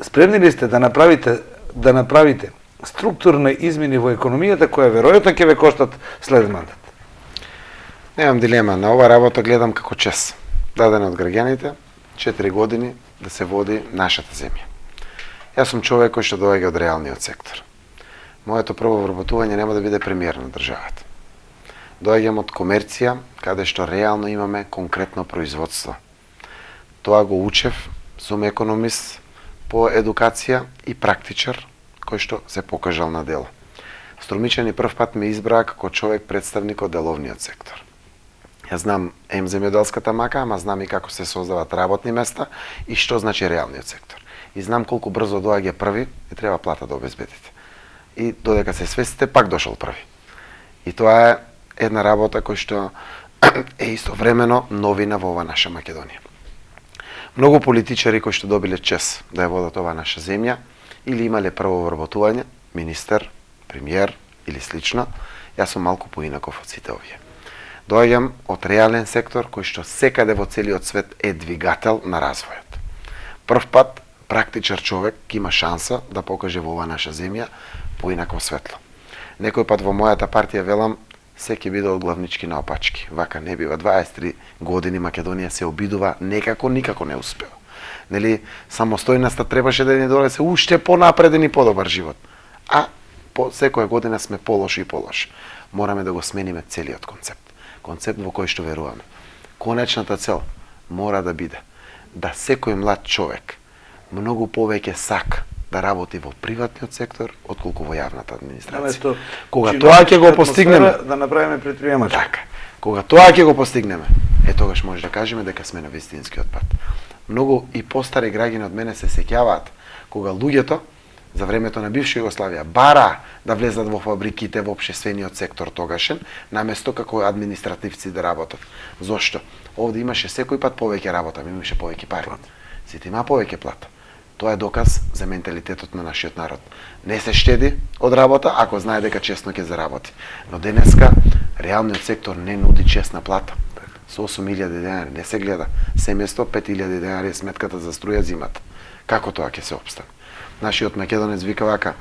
Спремни ли сте да направите структурни измени во економијата која веројатно ќе ве коштат следен мандат? Немам дилема, на ова работа гледам како чест, дадена од граѓаните, 4 години да се води нашата земја. Јас сум човек кој што доаѓа од реалниот сектор. Моето прво вработување нема да биде премиер на државата. Доаѓам од комерција, каде што реално имаме конкретно производство. Тоа го учев, сум економист по едукација и практичар, кој што се покажал на дело. Струмичен и прв пат ме избраа како човек представник од деловниот сектор. Јас знам земјоделската мака, ама знам и како се создават работни места и што значи реалниот сектор. И знам колку брзо доаѓа први и треба плата да обезбедите. И додека се свестите, пак дошол први. И тоа е една работа која што е истовремено новина во ова наша Македонија. Многу политичари кои што добиле чест да ја водат ова наша земја или имале прво вработување, министер, премиер или слично, јас сум малку поинаков од сите овие. Доаѓам од реален сектор кој што секаде во целиот свет е двигател на развојот. Прв пат практичар човек ќе има шанса да покаже во ова наша земја поинако светло. Некој пат во мојата партија велам, се ќе биде од главнички наопачки. Вака не бива. 23 години Македонија се обидува, никако не успева. Нели, самостојноста требаше да ни донесе уште понапреден и подобар живот. А по секоја година сме полоши и полоши. Мораме да го смениме целиот концепт. Концепт во кој што веруваме. Конечната цел мора да биде да секој млад човек многу повеќе сака да работи во приватниот сектор отколку во јавната администрација. Кога тоа ќе го постигнеме, да направиме предприемачи. Така. Кога тоа ќе го постигнеме, тогаш може да кажеме дека сме на вистинскиот пат. Многу и постари граѓани од мене се сеќаваат кога луѓето за времето на бивша Југославија бара да влезат во фабриките во општествениот сектор тогашен, наместо како административци да работат. Зошто? Овде имаше секој пат повеќе работа, имаше повеќе пари. Сите има повеќе плата. Тоа е доказ за менталитетот на нашиот народ. Не се штеди од работа ако знае дека честно ќе заработи. Но денеска реалниот сектор не нуди честна плата. Со 8.000 денари не се гледа. Семејство 5.000 денари е сметката за струја зимата. Како тоа ќе се опстане? Нашиот македонец вика вака: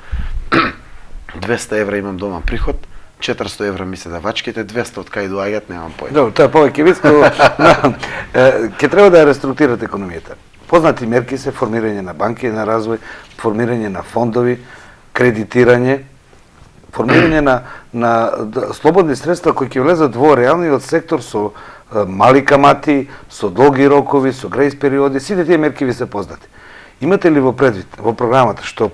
200 евра имам дома приход, 400 евра ми се давачките, 200 од кај доаѓаат, немам појма. Добро, тоа е повеќе виц, ќе треба да ја реструктурирате економијата. Познати мерки се формирање на банки на развој, формирање на фондови, кредитирање, формирање на слободни средства кои ќе влезат во реалниот сектор со мали камати, со долги рокови, со грејс периоди. Сите тие мерки ви се познати. Имате ли во предвид, во програмата, што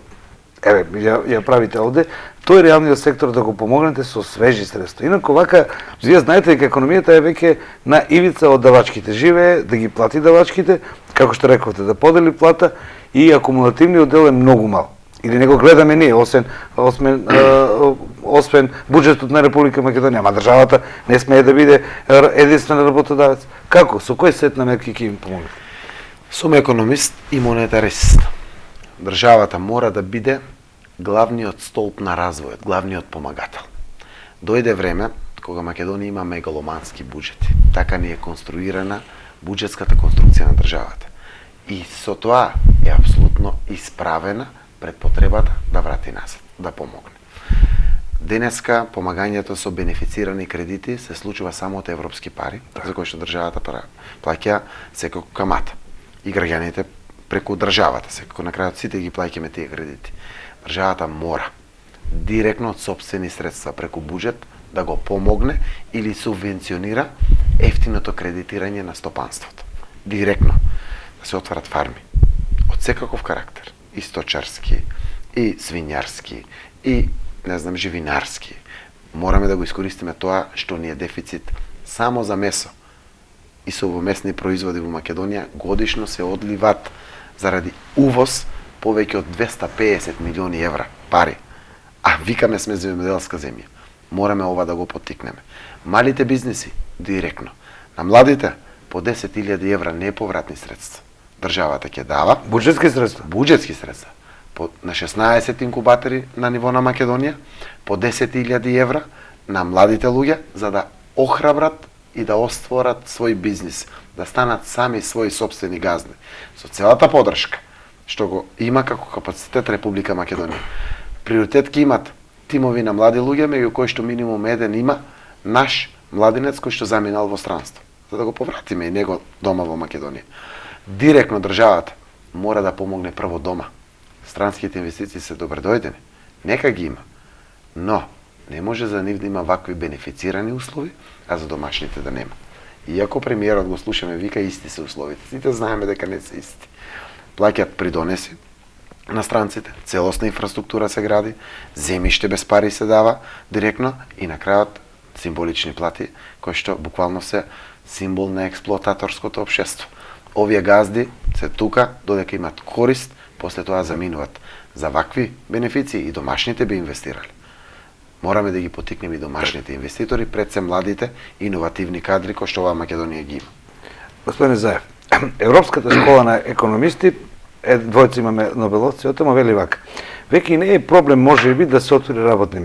ја правите овде, тој реалниот сектор да го помогнете со свежи средства? Инако вака, вие знаете дека економијата е веќе на ивица од давачките. Живее да ги плати давачките, како што рековте, да подели плата и акумулативниот дел е многу мал. Или не го гледаме ние, освен буџетот на Република Македонија, ама државата не смее да биде единствен работодавец. Како? Со кој сет на мерки ќе им помогнете? Сум економист и монетарист. Државата мора да биде главниот столб на развојот, главниот помагател. Дојде време кога Македонија има мегаломански буџети. Така ни е конструирана буџетската конструкција на државата. И со тоа е апсолутно исправена пред потребата да врати назад, да помогне. Денеска помагањето со бенефицирани кредити се случува само од европски пари, за кои што државата плаќа секако камата. И граѓаните преку државата, секако на крајот сите ги плаќаме тие кредити. Државата мора директно од сопствени средства преку буџет да го помогне или субвенционира ефтиното кредитирање на стопанството. Директно да се отварат фарми од секаков карактер, и сточарски, и свињарски, и не знам, живинарски. Мораме да го искористиме тоа што ни е дефицит само за месо и совоместни производи во Македонија годишно се одливат заради увоз повеќе од 250 милиони евра пари. А викаме сме земјоделска земја. Мораме ова да го поттикнеме. Малите бизниси директно. На младите по 10.000 евра неповратни средства. Државата ќе дава Буџетски средства. буџетски средства. На 16 инкубатори на ниво на Македонија, по 10.000 евра на младите луѓе, за да охрабрат и да остворат свој бизнис, да станат сами своји сопствени газди. Со целата подршка, што го има како капацитет Република Македонија. Приоритет ќе имат тимови на млади луѓе, меѓу кои што минимум еден има наш младинец кој што заминал во странство, за да го повратиме и него дома во Македонија. Директно државата мора да помогне прво дома. Странските инвестиции се добредојдени, нека ги има, но не може за нив да има вакви бенефицирани услови, а за домашните да нема. Иако премиерот го слушаме, вика исти се условите, сите знаеме дека не се исти. Плаќаат придонеси на странците, целосна инфраструктура се гради, земјиште без пари се дава директно и на крајот символични плати, кои што буквално се символ на експлоататорското општество. Овие газди се тука додека имат корист, после тоа заминуваат. За вакви бенефиции и домашните би инвестирали. Мораме да ги поттикнеме и домашните инвеститори, пред се младите, иновативни кадри кои што оваа Македонија ги има. Господине Заев, Европската школа на економисти, двојца имаме нобеловци, од тоа вели вака. Веќе не е проблем можеби да се отвори работно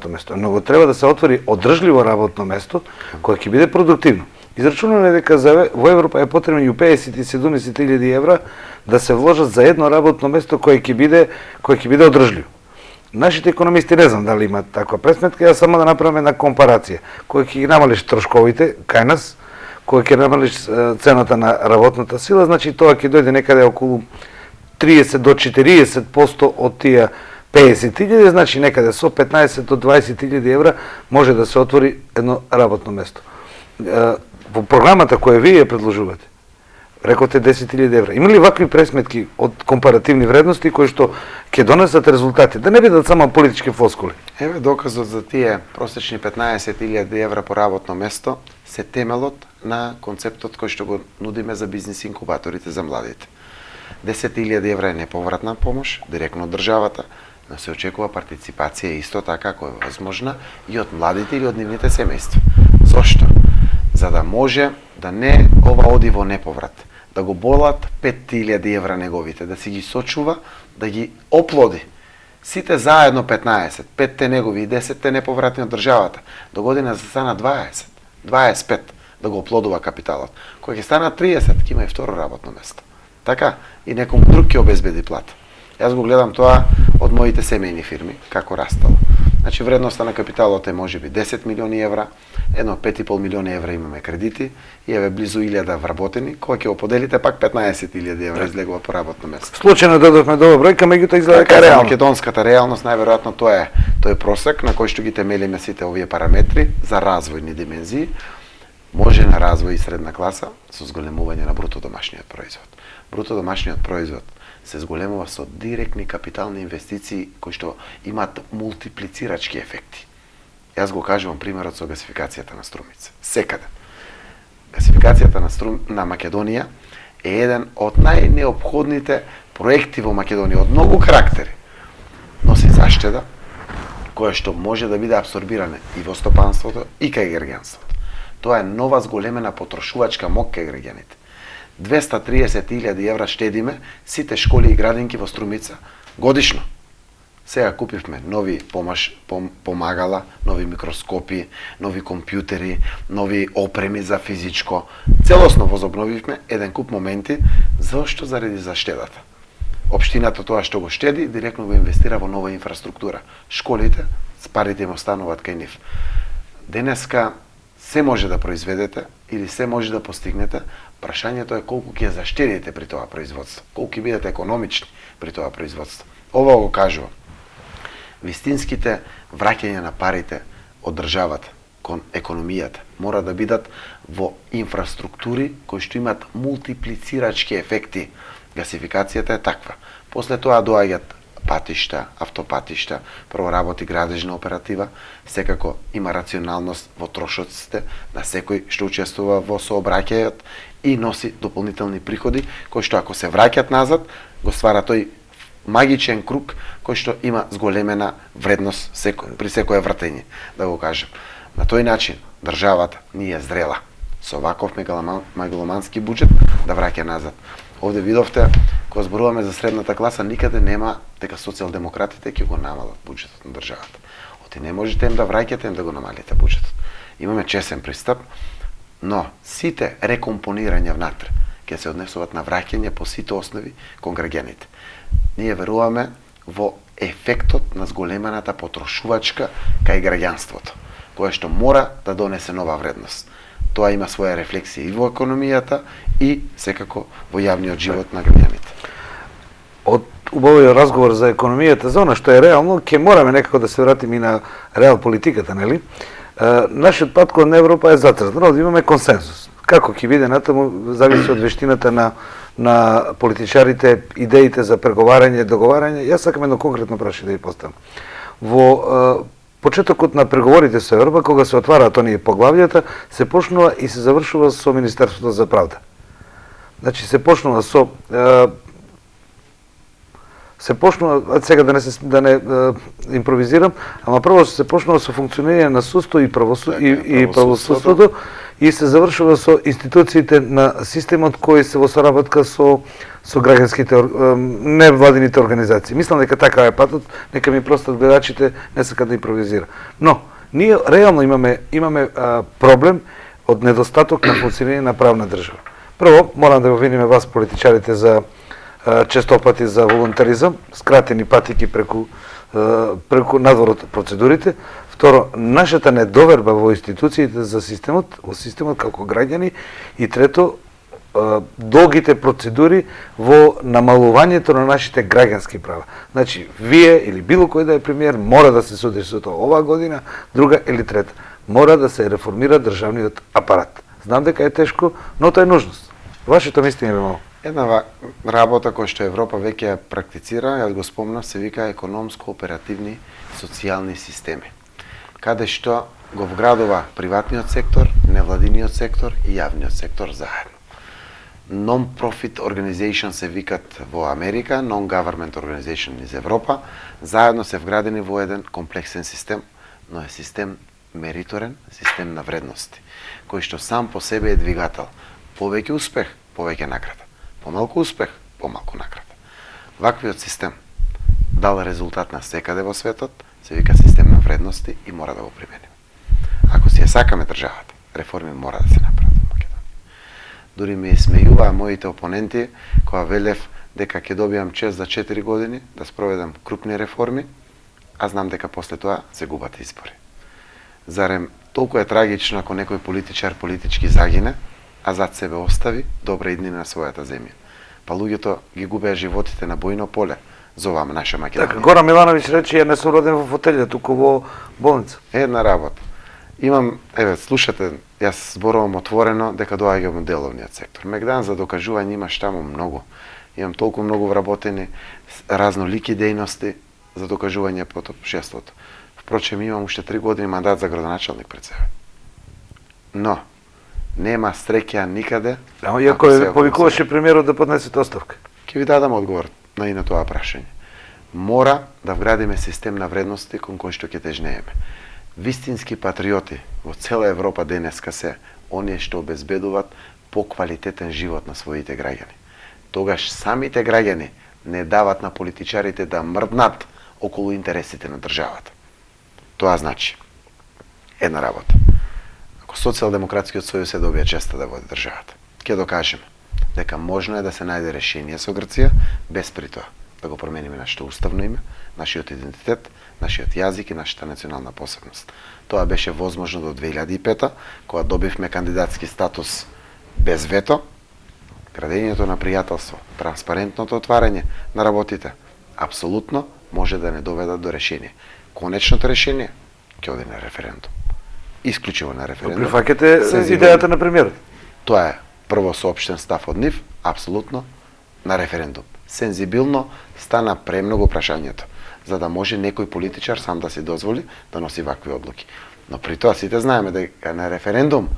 место, но го треба да се отвори одржливо работно место кое ќе биде продуктивно. Израчунано е дека во Европа е потребно и 50-70.000 евра да се вложат за едно работно место кое ќе биде одржливо. Нашите економисти не знам дали имаат таква пресметка, ја само да направиме една компарација, кој ќе ги намалиш трошковите кај нас, кој ќе намалиш цената на работната сила, значи тоа ќе дојде некаде околу 30 до 40% од тие 50.000, значи некаде со 15 до 20.000 евра може да се отвори едно работно место. Во програмата која вие предложувате, рековте 10.000 евра. Има ли вакви пресметки од компаративни вредности кои што ќе донесат резултати? Да не бидат само политички флоскули. Еве доказот за тие просечни 15.000 евра по работно место се темелот на концептот кој што го нудиме за бизнис инкубаторите за младите. 10.000 евра е неповратна помош, директно од државата, но се очекува партиципација исто така која е возможна и од младите или од нивните семејства. Зошто? За да може да не ова оди во неповрат, да го болат 5.000 евра неговите, да си ги сочува, да ги оплоди. Сите заедно 15, 5-те негови и 10-те неповратни од државата. До година се стана 20, 25 да го оплодува капиталот. Кој ќе стана 30, ќе има и второ работно место. Така, и некому друг ќе обезбеди плата. Јас го гледам тоа од моите семејни фирми, како растало. Значи, вредноста на капиталот е можеби 10 милиони евра, едно 5,5 милиони евра имаме кредити и еве близу 1000 вработени, кој ќе го поделите пак 15.000 евра излегува по работно место. Случајно додовме до бројка, меѓутоа изгледа дека реално. Македонската реалност најверојатно тоа е просек на кој што ги темелиме сите овие параметри за развојни димензии. Може на развој и средна класа со зголемување на бруто домашниот производ. Бруто домашниот производ се зголемува со директни капитални инвестиции кои што имаат мултиплицирачки ефекти. Јас го кажувам примерот со гасификацијата на Струмица. Секаде. Гасификацијата на Македонија е еден од најнеопходните проекти во Македонија од многу карактери. Носи заштеда која што може да биде абсорбирана и во стопанството и кај граѓанството. Тоа е нова зголемена потрошувачка мок кај граѓаните. 230.000 евра штедиме сите школи и градинки во Струмица годишно. Сега купивме нови помагала, нови микроскопи, нови компјутери, нови опреми за физичко. Целосно возобновивме еден куп моменти, зашто заради заштедата. Општината тоа што го штеди, директно го инвестира во нова инфраструктура. Школите, парите им остануваат кај нив. Денеска се може да произведете или се може да постигнете, прашањето е колку ќе заштедите при тоа производство, колку ќе бидете економични при тоа производство. Ова го кажува. Вистинските враќања на парите од државата кон економијата мора да бидат во инфраструктури кои што имат мултиплицирачки ефекти. Гасификацијата е таква. После тоа доаѓаат патишта, автопатишта, прво работи градежна оператива, секако има рационалност во трошоците на секој што учествува во сообраќајот и носи дополнителни приходи, кои што ако се враќаат назад, го ствара тој магичен круг кој што има зголемена вредност при секое вратење, да го кажем. На тој начин државата ни е зрела со ваков мегаломански буџет да враќа назад. Овде видовте, кога зборуваме за средната класа, никаде нема дека социјалдемократите ќе го намалат буџетот на државата. Оти не можете им да враќате, им да го намалите буџетот. Имаме чесен пристап, но сите рекомпонирања внатре ќе се однесуваат на враќање по сите основи кон граѓаните. Ние веруваме во ефектот на зголемената потрошувачка кај граѓанството, кое што мора да донесе нова вредност. Тоа има своја рефлексија и во економијата и секако во јавниот живот на граѓаните. Од убавиот разговор за економијата, за она што е реално, ќе мораме некако да се вратиме и на реал политиката, нели? Нашиот пат кон Европа е затрзан, од имаме консензус. Како ќе биде натаму зависи од вештината на политичарите, идеите за преговарање, договарање. Јас сакам едно конкретно прашање да ја поставам. Во почетокот на преговорите со Европа, кога се отвараат оние поглавјата, се почнува и се завршува со Министерството за правда. Значи се почнува сега да не импровизирам, ама прво се почнува со функционирање на судство и правосудството и се завршува со институциите на системот кои се во соработка со граѓанските невладините организации. Мислам дека така е патот, нека ми простат гледачите, не сакат да импровизира. Но ние реално имаме проблем од недостаток на функционирање на правна држава. Прво, морам да го видиме вас политичарите за често пати за волонтаризам, скратени патики преку надвор од процедурите. Второ, нашата недоверба во институциите за во системот како граѓани. И трето, долгите процедури во намалувањето на нашите граѓански права. Значи, вие или било кој да е премиер мора да се суди со тоа оваа година, друга или трета. Мора да се реформира државниот апарат. Знам дека е тешко, но тоа е нужност. Вашето мислење е мало. Една работа која што Европа веќе ја практицира, јас го спомнав, се вика економско-оперативни социјални системи, каде што го вградува приватниот сектор, невладиниот сектор и јавниот сектор заедно. Non-profit organization се викат во Америка, non-government organization из Европа, заедно се вградени во еден комплексен систем, но е систем мериторен, систем на вредности, кој што сам по себе е двигател. Повеќе успех, повеќе награда. Помалку успех, помалку награда. Ваквиот систем дал резултат на секаде во светот, се вика систем на вредности и мора да го примениме. Ако си ја сакаме државата, реформи мора да се направат во Македонија. Дури ме смејуваа моите опоненти кога велев дека ќе добијам чест за 4 години да спроведам крупни реформи, а знам дека после тоа се губат избори. Зарем толку е трагично ако некој политичар политички загине, а зад себе остави добра иднина на својата земја. Па луѓето ги губеа животите на бојно поле за оваа наша Македонија. Така, Горан Милановиќ рече, ја не сум роден во фотелја, туку во болница. Една работа. Имам, слушате, јас зборувам отворено дека доаѓам од деловниот сектор. Мегдан за докажување имаш таму многу. Имам толку многу вработени разнолики дејности за докажување под општеството. Впрочем, имам уште 3 години мандат за градоначалник пред себе. Но нема среќа никаде. Ама иако повикуваше премиерот да поднесете оставка. Ќе ви дадам одговор на тоа прашање. Мора да вградиме систем на вредности кон кој што ќе тежнееме. Вистински патриоти во цела Европа денеска се оние што обезбедуваат поквалитетен живот на своите граѓани. Тогаш самите граѓани не дават на политичарите да мрднат околу интересите на државата. Тоа значи една работа. Ако Социјалдемократскиот сојуз се добија честа да води државата, ќе докажеме дека можно е да се најде решение со Грција, без при тоа да го промениме нашето уставно име, нашиот идентитет, нашиот јазик и нашата национална посебност. Тоа беше возможно до 2005 кога добивме кандидатски статус без вето, градењето на пријателство, транспарентното отварање на работите, апсолутно може да не доведат до решение. Конечното решение ќе оди на референдум. Исклучиво на референдум. Прифаќате идејата на премиерот? Тоа е прво соопштен став од нив, апсолутно на референдум. Сензибилно стана премногу прашањето, за да може некој политичар сам да си дозволи да носи вакви одлуки. Но при тоа сите знаеме дека на референдум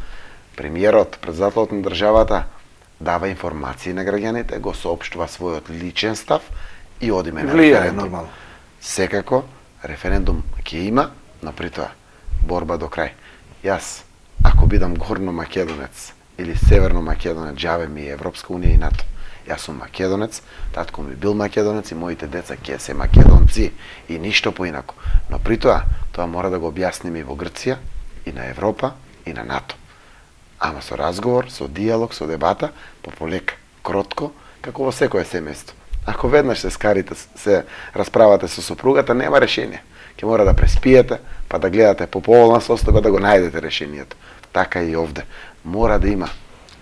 премиерот, председателот на државата дава информации на граѓаните, го соопштува својот личен став и одиме на референдум. Нормално. Секако референдум ќе има, но при тоа борба до крај. Јас, ако бидам горно македонец или северно македонец, џаве ми е Европска унија и НАТО. Јас сум македонец, татко ми бил македонец и моите деца ќе се македонци и ништо поинако. Но при тоа мора да го објасниме и во Грција, и на Европа, и на НАТО. Ама со разговор, со диалог, со дебата, полека, кротко, како во секое семејство. Ако веднаш се скарите, се расправате со сопругата, нема решение. Ќе мора да преспиете, па да гледате по поволна состојба да го најдете решението. Така и овде. Мора да има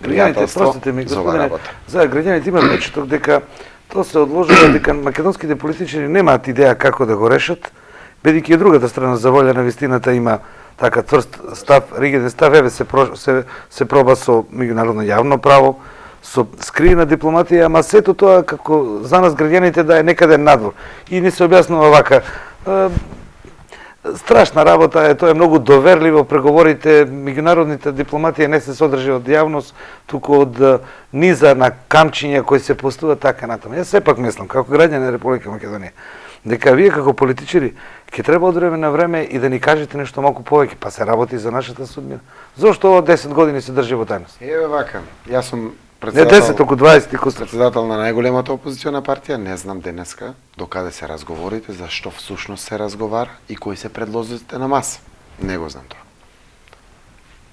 пријателство за ова работа. За граѓаните има впечаток дека тоа се одложува, дека македонските политичари немаат идеја како да го решат, бидејќи и другата страна за волја на вистината има така тврст став, ригиден став, еве се проба со меѓународно јавно право, со скриена дипломатија, ама сето тоа како за нас граѓаните да е некаде надвор. И ни се објаснува вака. Страшна работа е, тоа е многу доверливо, преговорите, меѓународните дипломатија не се содржи од јавност, туку од низа на камчиња кои се постува така натаму. Јас сепак мислам, како граѓани на Република Македонија, дека вие како политичари ќе треба од време на време и да ни кажете нешто малку повеќе, па се работи за нашата судбина. Зошто ова 10 години се држи во тајност? Еве вака, јас сум Не 10, току 20 куста. Председател на најголемата опозициона партија, не знам денеска докаде се разговорите, зашто всушност се разговара и кои се предлозите на маса. Не го знам тоа.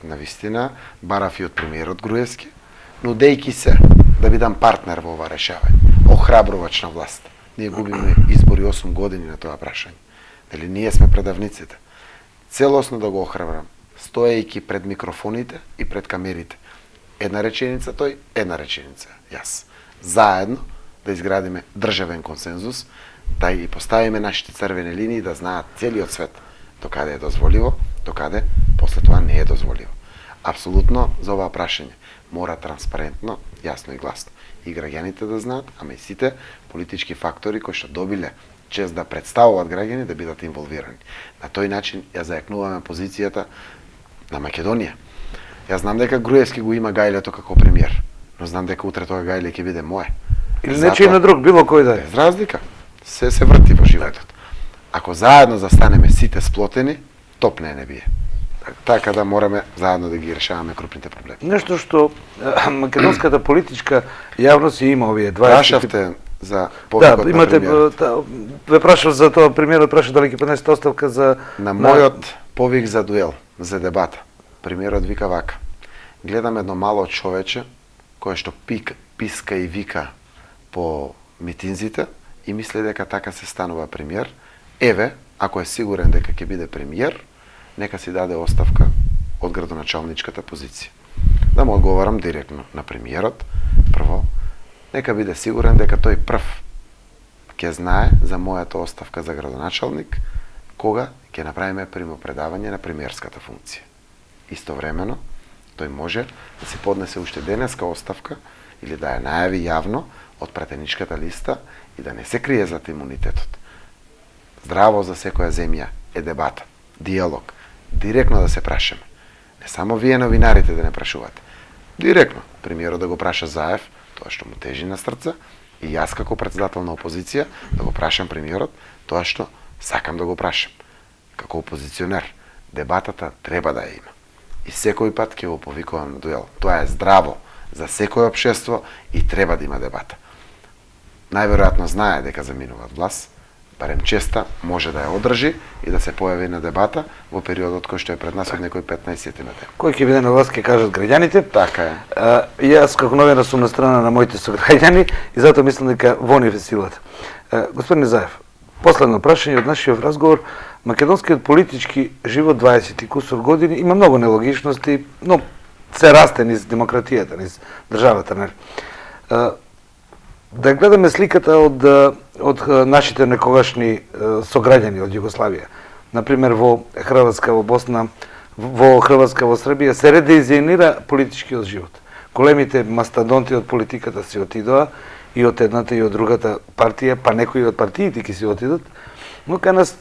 Навистина, барав и од премиерот Груевски, нудејки се да бидам партнер во ова решавање. Охрабрувач на власт. Ние губиме избори 8 години на тоа прашање. Дали ние сме предавниците? Целосно да го охрабрам, стоејќи пред микрофоните и пред камерите. Една реченица тој, една реченица јас. Заедно да изградиме државен консензус, да ги поставиме нашите црвени линии, да знаат целиот свет докаде е дозволиво, докаде после тоа не е дозволиво. Апсолутно за оваа прашање мора транспарентно, јасно и гласно и граѓаните да знаат, ама и сите политички фактори кои што добиле чест да представуваат граѓани да бидат инволвирани. На тој начин ја зајакнуваме позицијата на Македонија. Јас знам дека Груевски го има гајлето како премиер, но знам дека утре тоа гајле ќе биде мое. Или нечиј на друг, било кој да е. Без разлика. Се врти во животот. Ако заедно застанеме сите сплотени, топ не бие. Така да мораме заедно да ги решаваме крупните проблеми. Нешто што македонската политичка јавност има овие 20... Прашавте за повикот на премиерот. Ве прашав за тоа, премиерот праша дали ќе поднесете оставка за... На мојот повик за дуел, за дебата. Премиерот вика вака: гледам едно мало човече кое што писка и вика по митинзите и мисли дека така се станува премиер. Еве, ако е сигурен дека ќе биде премиер, нека си даде оставка од градоначалничката позиција. Да му одговарам директно на премиерот. Прво, нека биде сигурен дека тој прв ќе знае за мојата оставка за градоначалник кога ќе направиме примопредавање на премиерската функција. Истовремено, тој може да се поднесе уште денеска оставка или да ја најави јавно од пратеничката листа и да не се крие зад имунитетот. Здраво за секоја земја е дебата, диалог, директно да се прашаме. Не само вие новинарите да не прашувате. Директно, премиерот да го праша Заев, тоа што му тежи на срце, и јас како председател на опозиција да го прашам премиерот, тоа што сакам да го прашам. Како опозиционер, дебатата треба да ја има. И секој пат ќе го повикувам на дуел. Тоа е здраво за секој општество и треба да има дебата. Најверојатно знае дека заминува власт, барем честа може да ја одржи и да се појави на дебата во периодот кој што е пред нас од некој 15 на ден. Кој ќе биде на власт ќе кажат граѓаните. Така е. Јас како новинар сум на страна на моите сограѓани и затоа мислам дека во нив е силата. Господин Заев, последно прашање од нашиот разговор. Македонскиот политички живот 20 и кусор години има многу нелогичности, но се расте низ демократијата, низ државата, нели? Да гледаме сликата од нашите некогашни сограѓани од Југославија. Например, во Хрватска, во Босна, во Хрватска, во Србија се редизајнира политичкиот живот. Големите мастодонти од политиката си отидоа, и од едната и од другата партија, па некои од партиите ќе си отидат, но кај нас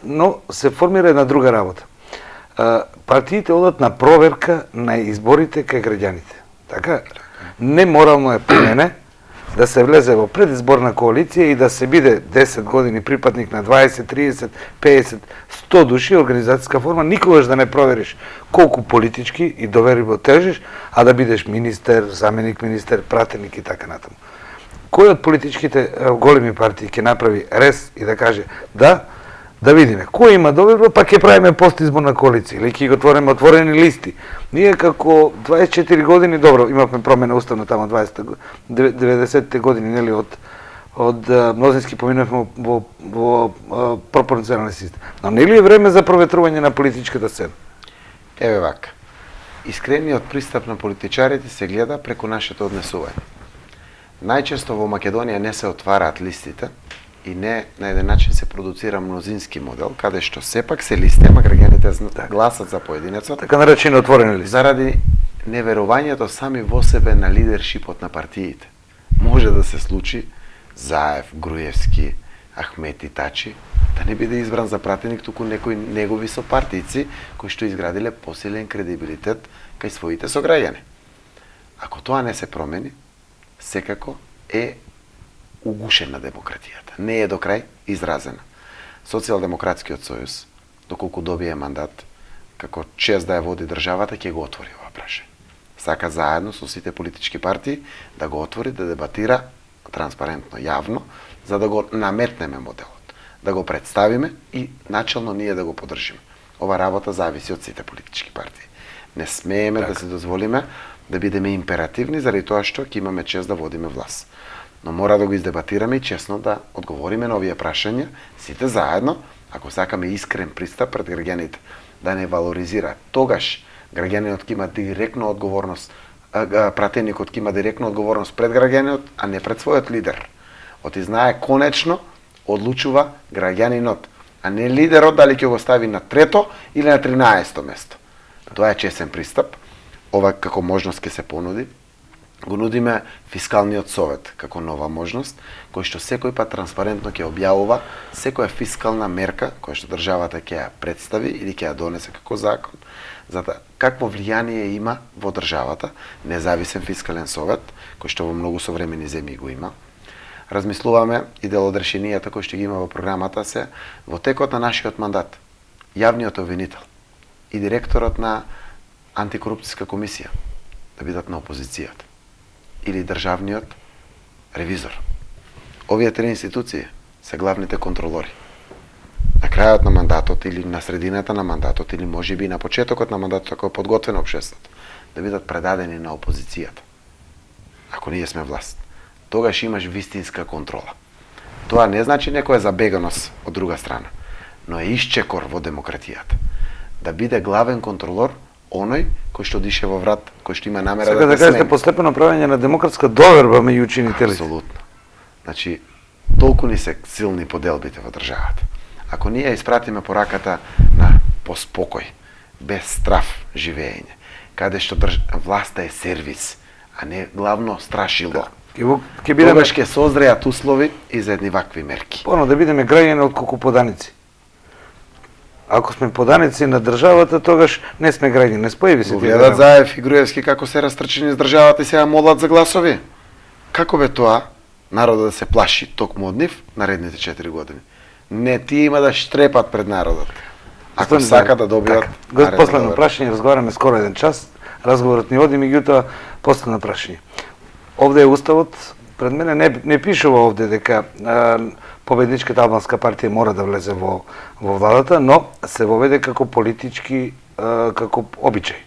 се формира една друга работа. Партиите одат на проверка на изборите кај граѓаните. Така, неморално е по мене да се влезе во предизборна коалиција и да се биде 10 години припадник на 20, 30, 50, 100 души организацијска форма, никогаш да не провериш колку политички и доверливо тежиш, а да бидеш министер, заменик министер, пратеник и така натаму. Кој од политичките големи партии ќе направи рез и да каже да видиме кој има доверба, па ќе правиме постизборна коалиција или ќе го отвориме отворени листи. Ние како 24 години, добро, имавме промена уставна тамо 90-те години, нели, од мнозински поминавме во пропорционален систем. Но нели е време за проветрување на политичката сцена? Еве вака. Искрениот пристап на политичарите се гледа преку нашето однесување. Најчесто во Македонија не се отвараат листите и не на еден начин се продуцира мнозински модел, каде што сепак се листи, ама граѓаните гласат за поединецот. Така наречени отворени листи. Заради неверувањето сами во себе на лидершипот на партиите. Може да се случи Заев, Груевски, Ахмети, Тачи, да не биде избран за пратеник, туку некои негови сопартици кои што изградиле посилен кредибилитет кај своите сограѓани. Ако тоа не се промени, секако е угушена демократијата. Не е до крај изразена. Социјалдемократскиот сојуз, доколку добие мандат, како чест да ја води државата, ќе го отвори ова прашање. Сака заедно со сите политички партии да го отвори, да дебатира транспарентно, јавно, за да го наметнеме моделот, да го представиме и начелно ние да го поддржиме. Ова работа зависи од сите политички партии. Не смееме да се дозволиме да бидеме императивни заради тоа што ќе имаме чест да водиме власт. Но мора да го издебатираме и честно да одговориме на овие прашања, сите заедно, ако сакаме искрен пристап пред граѓаните, да не валоризира. Тогаш граѓанинот ќе има директна одговорност, пратеникот ќе има директна одговорност пред граѓанинот, а не пред својот лидер. Оти знае конечно одлучува граѓанинот, а не лидерот дали ќе го стави на 3-то или на 13-то место. Тоа е честен пристап. Ова како можност ќе се понуди. Го нудиме фискалниот совет како нова можност, кој што секој пат транспарентно ќе објавува секоја фискална мерка која што државата ќе ја представи или ќе ја донесе како закон, за да какво влијание има во државата независен фискален совет, кој што во многу современи земји го има. Размислуваме и дел од решенијата кои што ги има во програмата се во текот на нашиот мандат. Јавниот обвинител и директорот на антикорупцијска комисија да бидат на опозицијата или државниот ревизор. Овие три институции се главните контролори. На крајот на мандатот или на средината на мандатот или можеби на почетокот на мандатот ако е подготвено општеството да бидат предадени на опозицијата. Ако ние сме власт, тогаш имаш вистинска контрола. Тоа не значи некоја забеганост од друга страна, но е исчекор во демократијата. Да биде главен контролор оној кој што дише во врат, кој што има намера да се кажете постепено правење на демократска доверба меѓу учинителите. Апсолутно. Значи, толку ни се силни поделбите во државата. Ако ние испратиме пораката на поспокој, без страв живење, каде што власта е сервис, а не главно страшило, тогаш ќе созреат услови и за едни вакви мерки. Порано да бидеме граѓани отколку поданици. Ако сме поданици на државата, тогаш не сме граѓани, не споеви се тие. Гледат Заев и Груевски како се растрчени с државата и сега молат за гласови. Како бе тоа народот да се плаши токму од нив наредните 4 години? Не, тие има да штрепат пред народот. Ако сака да добијат. Последно прашање, разговараме скоро 1 час. Разговорот ни оди, меѓутоа последно прашање. Овде е уставот, пред мене не пишува овде дека победничката албанска партија мора да влезе во владата, но се воведе како политички, како обичај.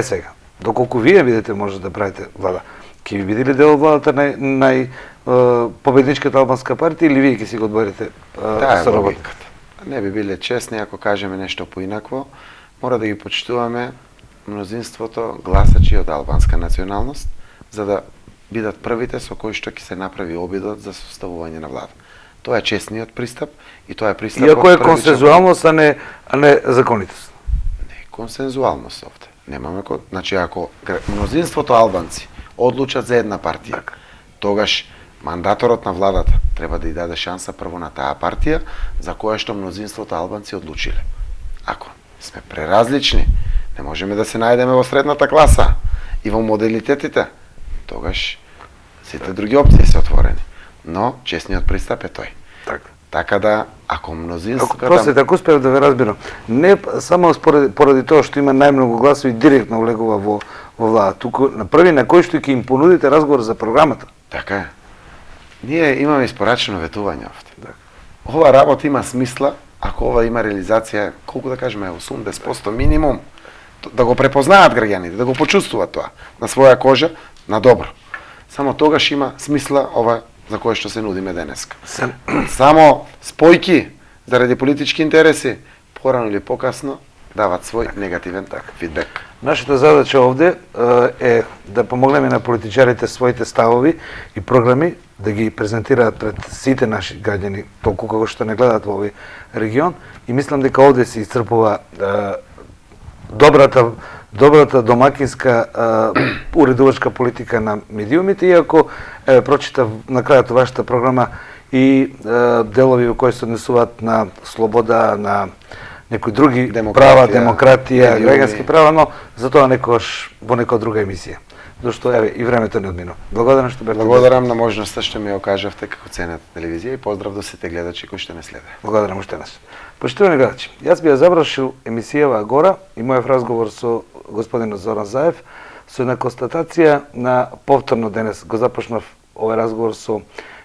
Сега, доколку вие видите може да правите влада, Ке ви биде ли дел од владата победничката албанска партија или вие ќе си го одборите Таа е со работа? логиката. Не би биле честни ако кажеме нешто поинакво. Мора да ги почитуваме мнозинството гласачи од албанска националност, за да бидат првите со кои што ќе се направи обидот за составување на влада. Тоа е честниот пристап и тоа е пристапот... Иако е консензуалност, а не законитост. Не е консензуалност овде. Немаме значи ако мнозинството албанци одлучат за една партија, тогаш мандаторот на владата треба да ја даде шанса прво на таа партија за која што мнозинството албанци одлучиле. Ако сме преразлични, не можеме да се најдеме во средната класа и во моделитетите, тогаш сите други опции се отворени. Но честниот пристап е тој. Така да, ако мнозинството... Простите, ако успеав да ве разбирам, не само поради тоа што има најмногу гласови директно влегува во влада, туку на први на кој што ќе им понудите разговор за програмата. Така е. Ние имаме испорачено ветување овде. Ова работа има смисла ако ова има реализација, колку да кажеме, 80% минимум, да го препознаат граѓаните, да го почувствуваат тоа на своја кожа, на добро. Само тогаш има смисла ова за кое што се нудиме денеска. Само спојки заради политички интереси, порано или покасно, дават свој негативен фидбек. Нашата задача овде е да помогнеме на политичарите своите ставови и програми, да ги презентираат пред сите наши граѓани, толку како што не гледаат во овој регион, и мислам дека овде се исцрпува добрата домакинска уредувачка политика на медиумите, иако прочитав на крајот вашата програма и делови во кои се однесуваат на слобода, на некои други права, демократија, граѓански права, но за тоа некојаш во некоја друга емисија. Зашто еве и времето не одминува. Благодарам што бевте. Благодарам на можноста што ми ја окажавте како ценета телевизија и поздрав до сите гледачи кои што не следе. Благодарам уште еднаш. Поштовани гледачи, јас би ја завршил емисијава Агора и мојов разговор со господинот Зоран Заев со една констатација на повторно денес го започнав овој разговор со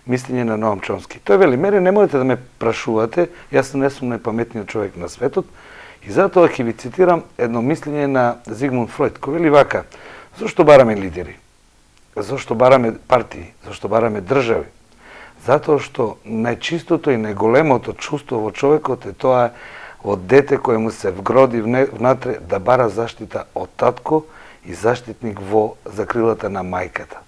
мислење на Ноам Чомски. Тој вели, мене не можете да ме прашувате, јас не сум најпаметниот човек на светот и затоа ќе ви цитирам едно мислење на Зигмунд Фройд, кој вели вака: зошто бараме лидери? Зошто бараме партии? Зошто бараме држави? Затоа што најчистото и најголемото чувство во човекот е тоа од дете кое му се вгроди внатре да бара заштита од татко и заштитник во закрилата на мајката.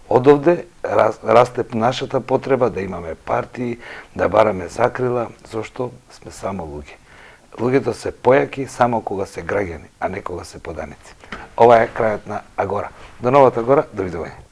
Одовде расте нашата потреба да имаме партии, да бараме закрила, зашто сме само луѓе. Луѓето се појаки само кога се граѓани, а не кога се поданици. Ова е крајот на Агора. До новата Агора, довидување.